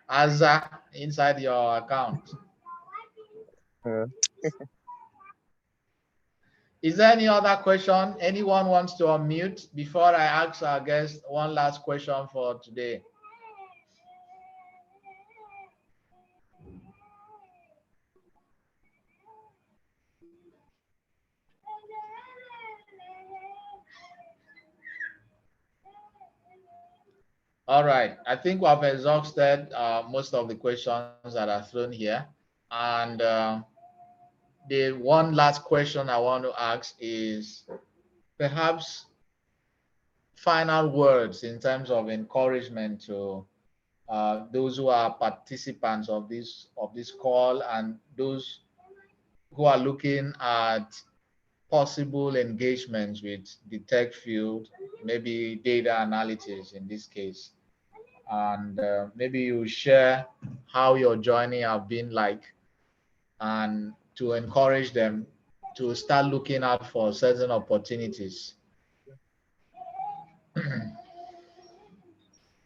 AZA inside your account. uh, Is there any other question? Anyone wants to unmute before I ask our guest one last question for today? All right. I think we have exhausted most of the questions that are thrown here. And the one last question I want to ask is perhaps final words in terms of encouragement to those who are participants of this call and those who are looking at possible engagements with the tech field, maybe data analytics in this case. And maybe you share how your journey have been like and to encourage them to start looking out for certain opportunities.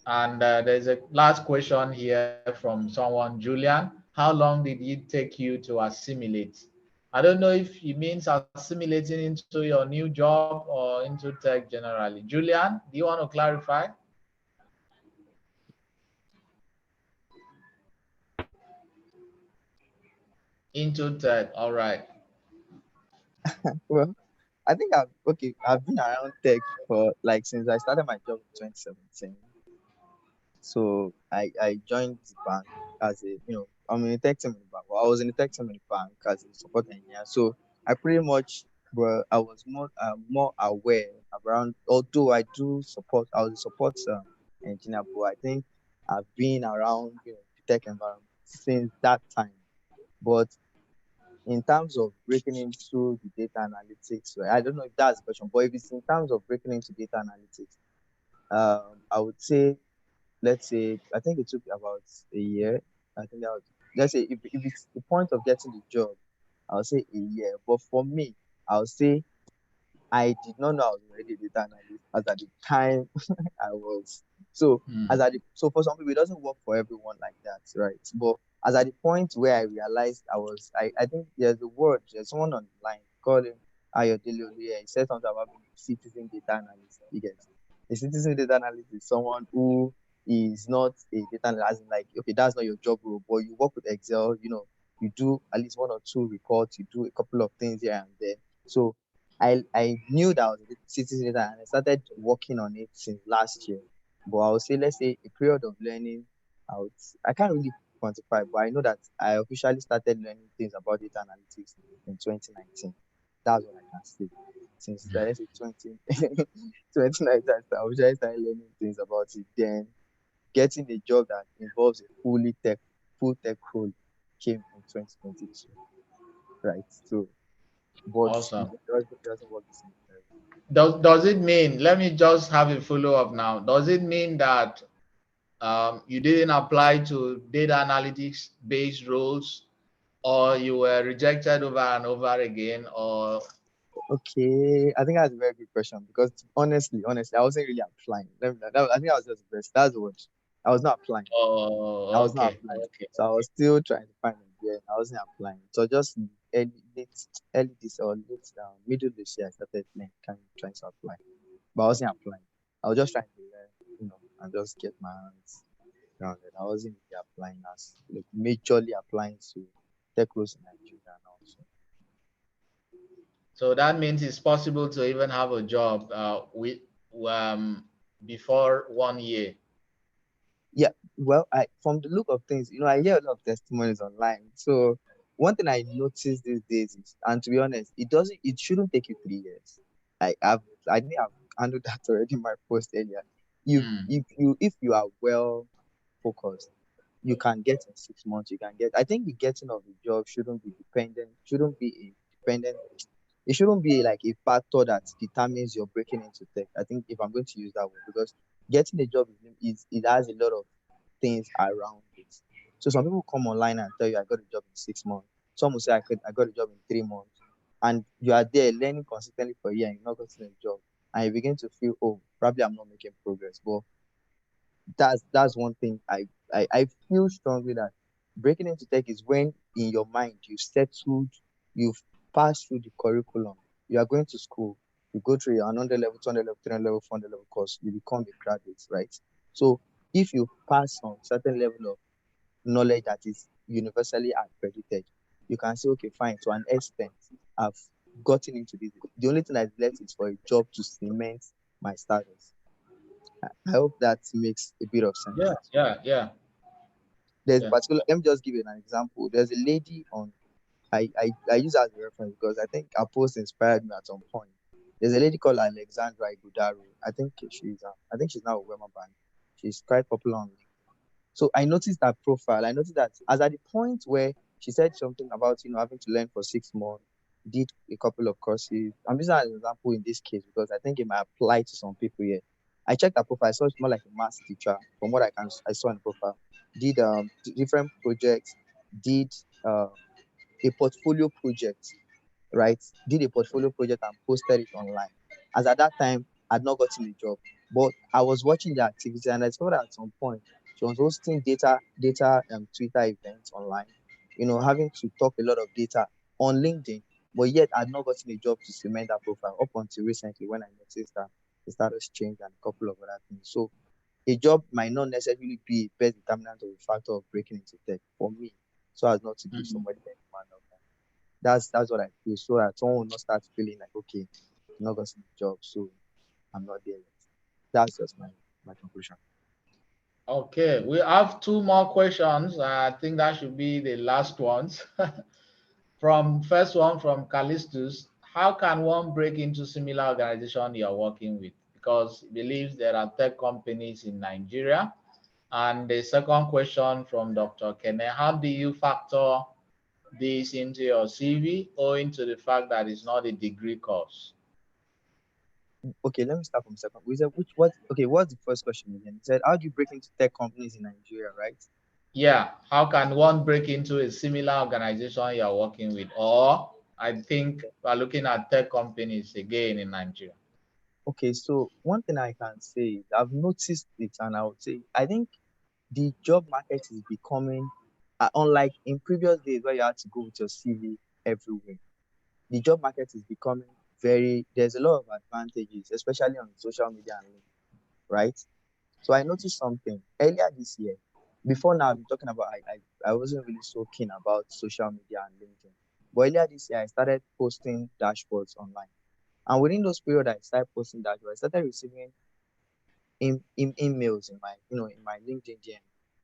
And there's a last question here from someone, Julian. How long did it take you to assimilate? I don't know if he means assimilating into your new job or into tech generally. Julian, do you want to clarify? Into tech, all right. well, I think I've been around tech for like since I started my job in 2017. So I joined the bank as a I'm in the tech team in the bank. Well, I was in the tech team in the bank as a support engineer. So I pretty much I was more aware around. Although I do support, I was a support engineer, but I think I've been around the tech environment since that time. But in terms of breaking into the data analytics, right, I don't know if that's the question, but if it's in terms of breaking into data analytics, I would say, let's say, I think it took about a year. I think that was, let's say, if it's the point of getting the job, I'll say a year. But for me, I'll say I did not know I was already a data analyst as at the time I was. So Hmm. so for some people it doesn't work for everyone like that, right? But as at the point where I realized I think there's someone on the line called him Ayodele Oluye. He said something about being a citizen data analyst. You get a citizen data analyst is someone who is not a data analyst, as in like, okay, that's not your job role, but you work with Excel, you do at least one or two reports, you do a couple of things here and there. So I knew that I was a citizen data and I started working on it since last year. But I would say, let's say, a period of learning. I can't really quantify, but I know that I officially started learning things about data analytics in 2019. That's what I can say. Since let's say 2019, I officially started learning things about it. Then getting a job that involves a full tech role came in 2022, right? So, but Awesome. it doesn't work the same. Does it mean, let me just have a follow up now. Does it mean that you didn't apply to data analytics based roles or you were rejected over and over again or Okay, I think that's a very good question because honestly, I wasn't really applying. I think I was just best. That's the word. I was not applying. I oh was not okay, applying. okay. So I was still trying to find a year. I wasn't applying. So just early this or late middle this year, I started trying to apply, but I wasn't applying. I was just trying to learn. and just get my hands grounded. I wasn't really applying as like majorly applying to tech roles in Nigeria now. So that means it's possible to even have a job with before 1 year. Yeah, well, I from the look of things, I hear a lot of testimonies online. So one thing I noticed these days is, and to be honest, it shouldn't take you 3 years. I think I've handled that already in my post earlier. Mm. If you are well focused, you can get in 6 months. You can get. I think the getting of the job shouldn't be a dependent. It shouldn't be like a factor that determines your breaking into tech. I think if I'm going to use that word, because getting a job is it has a lot of things around it. So some people come online and tell you I got a job in 6 months. Some will say I got a job in 3 months, and you are there learning consistently for a year and you're not getting a job, and you begin to feel, oh, probably I'm not making progress. But that's one thing I feel strongly that breaking into tech is when in your mind you've passed through the curriculum. You are going to school, you go through your 100 level, 200 level, 300 level, 400 level course, you become a graduate, right? So if you pass on certain level of knowledge that is universally accredited, you can say, okay, fine, to an extent, I've gotten into this. The only thing that's left is for a job to cement my status. I hope that makes a bit of Yeah, sense. yeah. There's Yeah. particular, let me just give you an example. There's a lady on, I use her as a reference because I think her post inspired me at some point. There's a lady called Alexandra Igudaru. I think she's now a Wema Bank. She's quite popular on LinkedIn. So I noticed that profile. I noticed that as at the point where she said something about, having to learn for 6 months, did a couple of courses. I'm using that as an example in this case because I think it might apply to some people here. I checked her profile. I saw it's more like a math teacher from what I saw in the profile. Did different projects, did a portfolio project, right? Did a portfolio project and posted it online. As at that time, I'd not gotten a job, but I was watching the activity and I saw that at some point she was hosting data Twitter events online, having to talk a lot of data on LinkedIn, but yet I'd not gotten a job to cement that profile up until recently when I noticed that the status changed and a couple of other things. So a job might not necessarily be a best determinant of the factor of breaking into tech for me, so as not to give Mhm. somebody the demand of that. That's what I feel. So that someone will not start feeling like, okay, I'm not getting a job, so I'm not there yet. That's just my conclusion. Okay, we have two more questions. I think that should be the last ones. From first one from Callistus, how can one break into similar organization you're working with? Because he believes there are tech companies in Nigeria. And the second question from Dr. Kene, how do you factor this into your CV owing to the fact that it's not a degree course? Okay, let me start from second. We said what's the first question again? It said, how do you break into tech companies in Nigeria, right? Yeah, how can one break into a similar organization you're working with? Or I think we're looking at tech companies again in Nigeria. Okay, so one thing I can say is I've noticed it, and I would say I think the job market is becoming, unlike in previous days where you had to go with your CV everywhere. The job market is becoming there's a lot of advantages, especially on social media and LinkedIn, right? So I noticed something earlier this year. Before now, I'm talking about I wasn't really so keen about social media and LinkedIn. But earlier this year, I started posting dashboards online. And within those periods, I started posting dashboards. I started receiving in emails in my LinkedIn DM.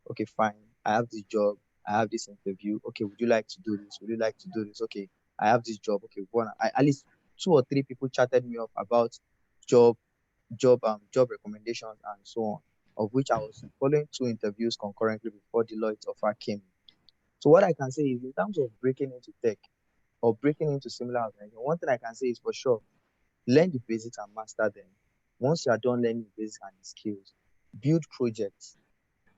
Okay, fine. I have this job. I have this interview. Okay, would you like to do this? Would you like to do this? Okay, I have this job. Okay, at least 2 or 3 people chatted me up about job job recommendations and so on, of which I was following 2 interviews concurrently before Deloitte offer came in. So what I can say is in terms of breaking into tech or breaking into similar organization, one thing I can say is for sure, learn the basics and master them. Once you are done learning the basics and the skills, build projects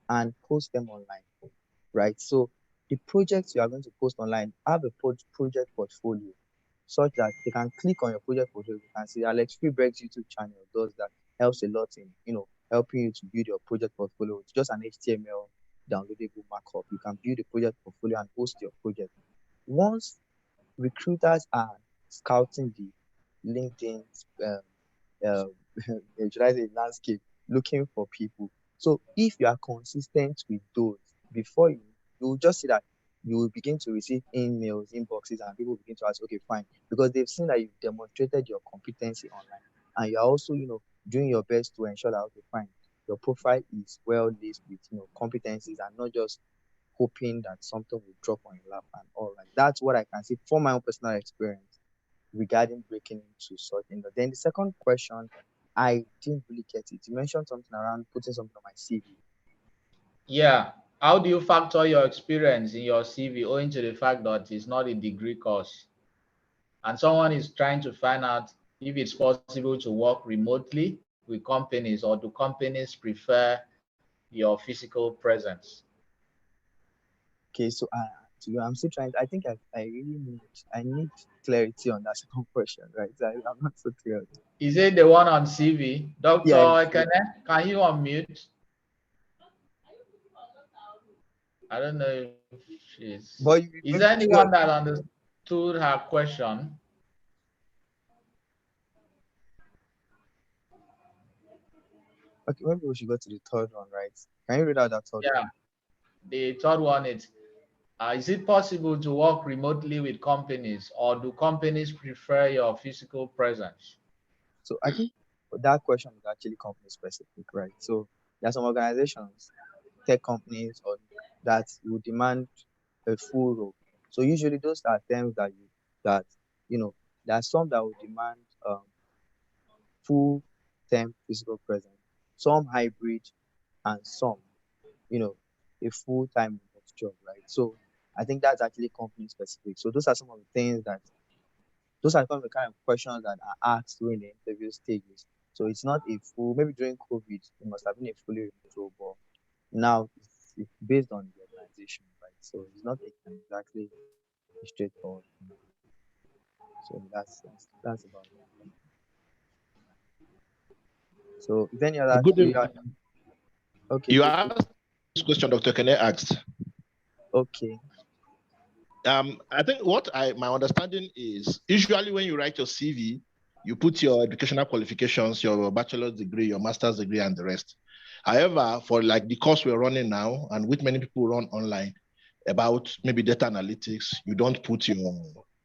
and post them online, right? So the projects you are going to post online, have a project portfolio such that they can click on your project portfolio. You can see Alex Freeberg's YouTube channel does that, helps a lot in helping you to build your project portfolio with just an HTML downloadable markup. You can build a project portfolio and post your project. Once recruiters are scouting the LinkedIn, uh, should I say landscape, looking for people, So if you are consistent with those, before you will just see that you will begin to receive emails, inboxes, and people begin to ask, okay, fine, because they've seen that you've demonstrated your competency online, and you're also, doing your best to ensure that, okay, fine, your profile is well laced with, competencies, and not just hoping that something will drop on your lap and all that. That's what I can see from my own personal experience regarding breaking into such. Then the second question, I didn't really get it. You mentioned something around putting something on my CV. Yeah. How do you factor your experience in your CV owing to the fact that it's not a degree course? And someone is trying to find out if it's possible to work remotely with companies, or do companies prefer your physical presence? Okay, so I'm still trying. I think I really need clarity on that second question, right? I'm not so clear. Is it the one on CV? Dr. Yeah, Ekene, can you unmute? I don't know if she's. but Is maybe there we should go. anyone that understood her question? Okay, maybe we should go to the third one, right? Can you read out that third Yeah. one? The third one is it possible to work remotely with companies, or do companies prefer your physical presence? So I think that question is actually company specific, right? So there are some organizations, tech companies, or that will demand a full role. So usually those are terms that you know there are some that will demand full term physical presence, some hybrid, and some a full time remote job, right? So I think that's actually company specific. So those are some of the things that those are some of the kind of questions that are asked during the interview stages. So it's not a full, maybe during COVID, it must have been a fully remote role, but now it's based on the organization, right? So it's not exactly a straightforward thing. So that's about it. So is there any other? Good Yeah, evening. okay, You good. asked this question Dr. Kene asked. Okay. I think my understanding is usually when you write your CV, you put your educational qualifications, your bachelor's degree, your master's degree, and the rest. However, for like the course we're running now, and which many people run online about maybe data analytics, you don't put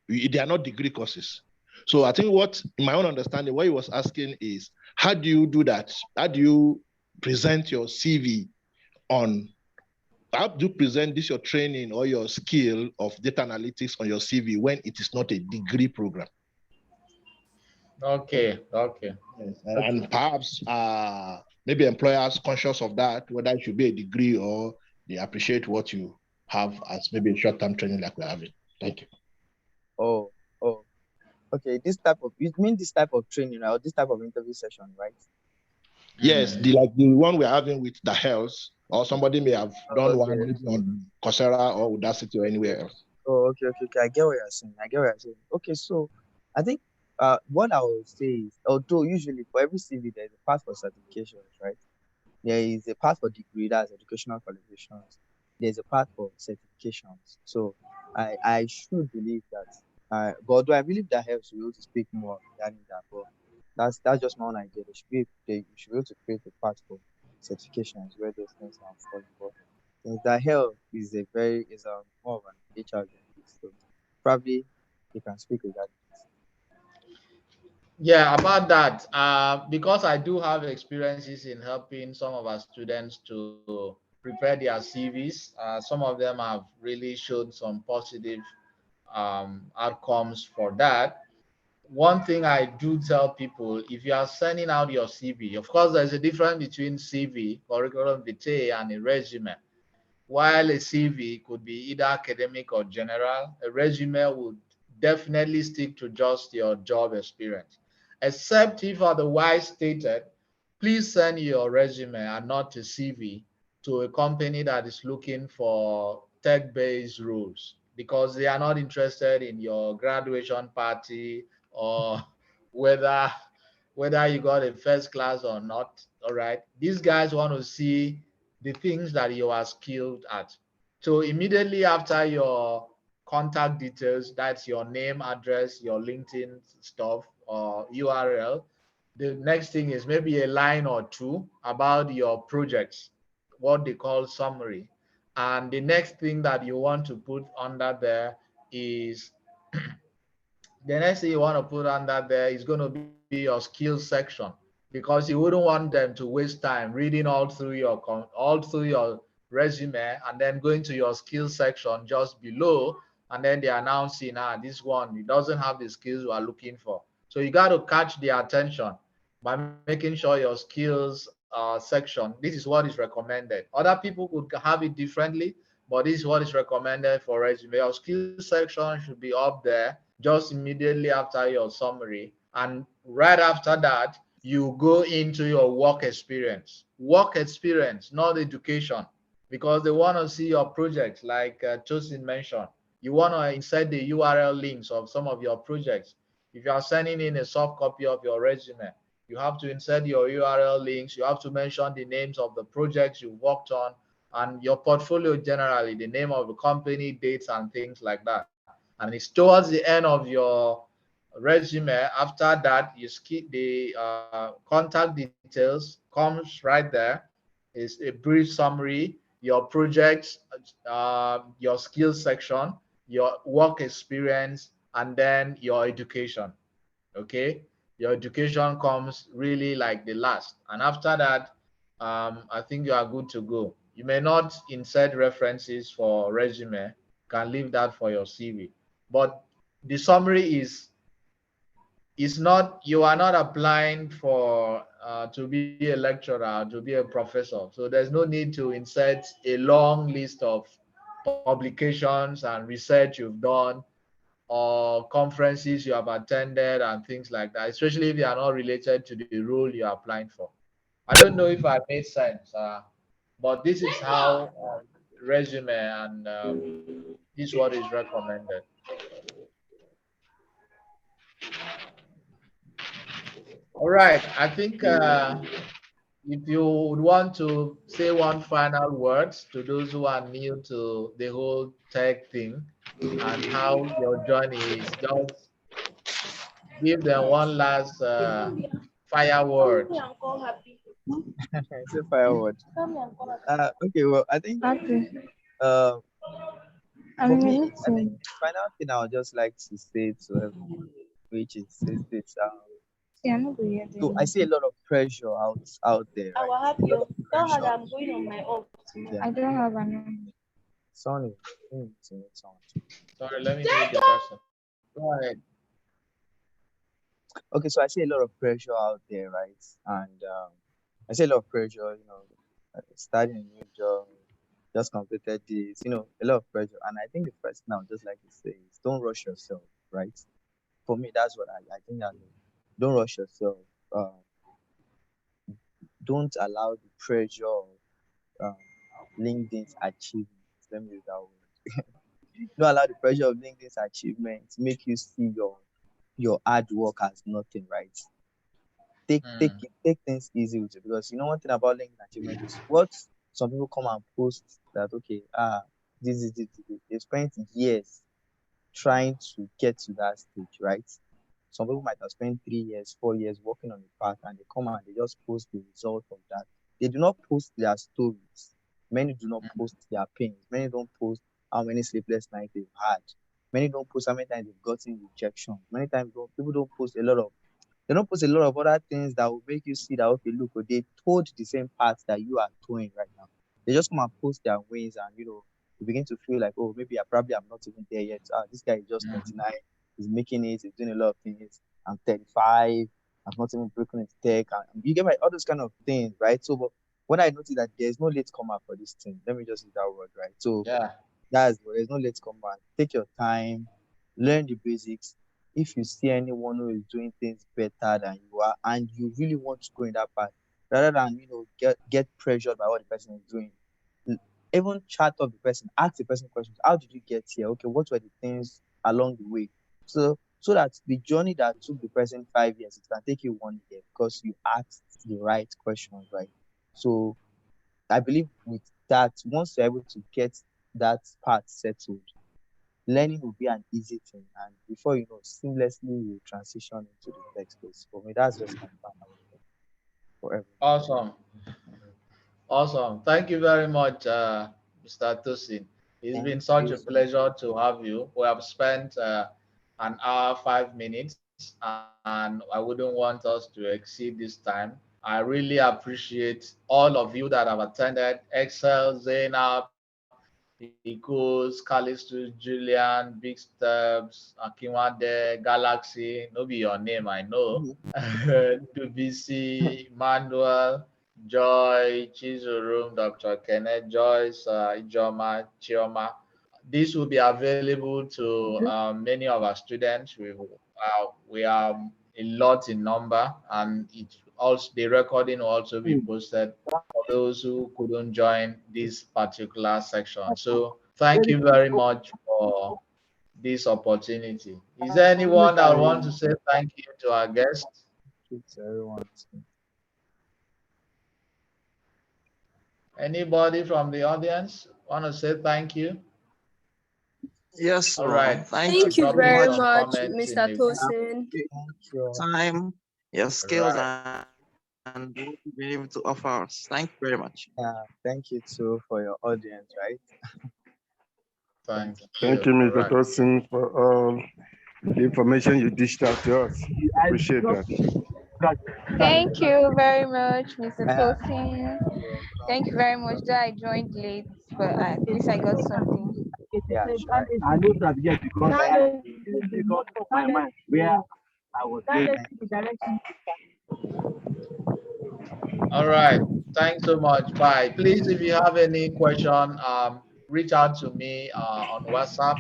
they are not degree courses. So I think in my own understanding, what he was asking is, how do you do that? How do you present your CV on how do you present this your training or your skill of data analytics on your CV when it is not a degree program? Okay. Yes. And perhaps maybe employers conscious of that, whether it should be a degree or they appreciate what you have as maybe a short-term training like we're having. Thank you. Oh, okay. You mean this type of training, right? Or this type of interview session, right? Yes, the one we're having with the health, or somebody may have done one Okay. maybe on Coursera or Udacity or anywhere else. Oh, okay. I get what you're saying. Okay, so I think what I would say is, although usually for every CV there's a path for certifications, right? There is a path for degree, that's educational qualifications. There's a path for certifications. So I should believe that. But although I believe that helps you to speak more regarding that, but that's just my own idea. You should be able to create a path for certifications where those things are falling. But since that help is more of an HR job, so probably you can speak regarding this. Yeah, about that, because I do have experiences in helping some of our students to prepare their CVs. Some of them have really showed some positive outcomes for that. One thing I do tell people, if you are sending out your CV, of course, there's a difference between CV, curriculum vitae, and a resume. While a CV could be either academic or general, a resume would definitely stick to just your job experience. Except if otherwise stated, please send your resume and not a CV to a company that is looking for tech-based roles, because they are not interested in your graduation party, or whether whether you got a first class or not. All right. These guys want to see the things that you are skilled at. So immediately after your contact details, that's your name, address, your LinkedIn stuff, or URL, The next thing is maybe a line or two about your projects, what they call summary. And the next thing that you want to put under there is the next thing you want to put under there is going to be your skills section, because you wouldn't want them to waste time reading all through your resume and then going to your skills section just below, and then they announcing, this one, it doesn't have the skills we are looking for. So you got to catch their attention by making sure your skills section, this is what is recommended. Other people could have it differently, but this is what is recommended for resume. Your skills section should be up there just immediately after your summary. And right after that, you go into your work experience. Work experience, not education, because they want to see your projects, like Tosin mentioned. You want to insert the URL links of some of your projects. If you are sending in a soft copy of your resume, you have to insert your URL links. You have to mention the names of the projects you worked on and your portfolio generally, the name of the company, dates, and things like that. And it's towards the end of your resume. After that, you skip the contact details, comes right there. Is a brief summary, your projects, your skills section, your work experience, and then your education. Okay, your education comes really like the last, and after that, I think you are good to go. You may not insert references for resume, can leave that for your CV, but the summary is not, you are not applying for to be a lecturer, to be a professor. So there's no need to insert a long list of publications and research you've done or conferences you have attended and things like that, especially if they are not related to the role you're applying for. I don't know if I made sense, but this is how resume and this is what is recommended. All right, I think if you would want to say one final words to those who are new to the whole tech thing and how your journey is, just give them one last fire word. It's a firewood. Okay, well, I think Okay. uh, I'm for in a me, I think meeting. the final thing I would just like to say to everyone, which is this. See, I'm not going So I see a to lot of pressure out there, I right? will help A lot of you. Tell her pressure. that I'm going on my off tomorrow. Yeah. I don't have an. Sonny, sound. Sorry, let me mute the person. Go ahead. Okay, so I see a lot of pressure out there, right? And I see a lot of pressure, starting a new job, just completed this, a lot of pressure. And I think the first thing I would just like to say is don't rush yourself, right? For me, that's what I think that don't rush yourself. Uh, don't allow the pressure of um, LinkedIn's achievements. Let me use that word. Don't allow the pressure of LinkedIn's achievements make you see your hard work as nothing, right? Take things easy with it, because one thing about LinkedIn achievement is what some people come and post that, okay, this. They spent years trying to get to that stage, right? Some people might have spent 3 years, 4 years working on the path, and they come and they just post the result of that. They do not post their stories. Many do not post their pains. Many don't post how many sleepless nights they've had. Many don't post how many times they've gotten rejection. Many times people don't post a lot of they don't post a lot of other things that will make you see that, okay, look, they told the same path that you are doing right now. They just come and post their wins, and you begin to feel like, oh, maybe I'm not even there yet. This guy is just 29, he's making it, he's doing a lot of things. I'm 35, I've not even broken into tech. And you get all those kind of things, right? So, but when I noticed that there's no late comer for this thing, let me just use that word, right? So Yeah. there's no late comer. Take your time, learn the basics. If you see anyone who is doing things better than you are, and you really want to go in that path, rather than get pressured by what the person is doing, even chat up the person, ask the person questions. How did you get here? Okay, what were the things along the way? So that the journey that took the person 5 years, it can take you 1 year, because you asked the right questions, right? So I believe with that, once you're able to get that part settled, learning will be an easy thing, and before you know, seamlessly you transition into the tech space. For me, that's just my plan forever. Awesome. Awesome. Thank you very much, Mr. Tosin. It's Thank been such you a so much. pleasure to have you. We have spent an hour, 5 minutes, and I wouldn't want us to exceed this time. I really appreciate all of you that have attended. Excel, Zainab, Eagles, Callisto, Julian, Big Steps, Akinwade, Galaxy. No be your name, I know. Dubisi, Manuel, Joy, Chizurum, Dr. Kenneth, Joyce, Ijoma, Chioma. This will be available to many of our students. We are a lot in number, and it also the recording will also be posted for those who couldn't join this particular section. So thank you very much for this opportunity. Is there anyone that wants to say thank you to our guests? Thank you to everyone. Anybody from the audience want to say thank you? Yes, All sir. right. Thank you Thank you Drop in very some much, comments in Mr. the Tosin. Thank you. time, your skills, right. and what you've been able to offer us. Thank you very much. Thank you too for your audience, right? Thank Thank you, you. Mr. Right. Tosin, for all the information you dished out to us. Appreciate that. Thank you very much, Mr. Yeah. Tosin. Thank you very much. Though I joined late, but at least I got something. Yeah, sure. I know that yes, because of my mind where I was going. All right. Thanks so much. Bye. Please, if you have any question, reach out to me on WhatsApp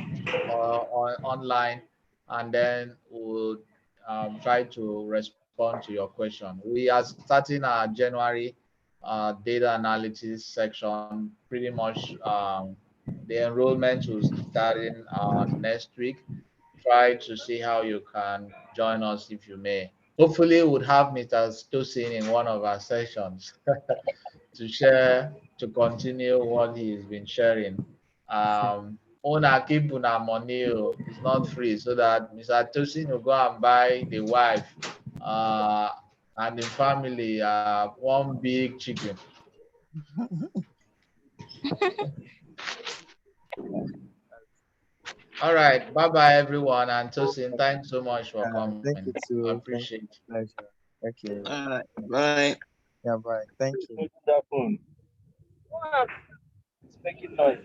or online, and then we'll try to respond to your question. We are starting our January data analysis section pretty much. The enrollment will start in next week. Try to see how you can join us if you may. Hopefully, we'll have Mr. Stosin in one of our sessions to share, to continue what he's been sharing. Una keep una money, it's not free, so that Mr. Tosin will go and buy the wife and the family one big chicken. All right, bye bye everyone, and Tosin, thanks so much for coming. Thank you too. I appreciate it. Pleasure. Okay. All right. Bye. Yeah, bye. Thank you. That phone. It's making noise.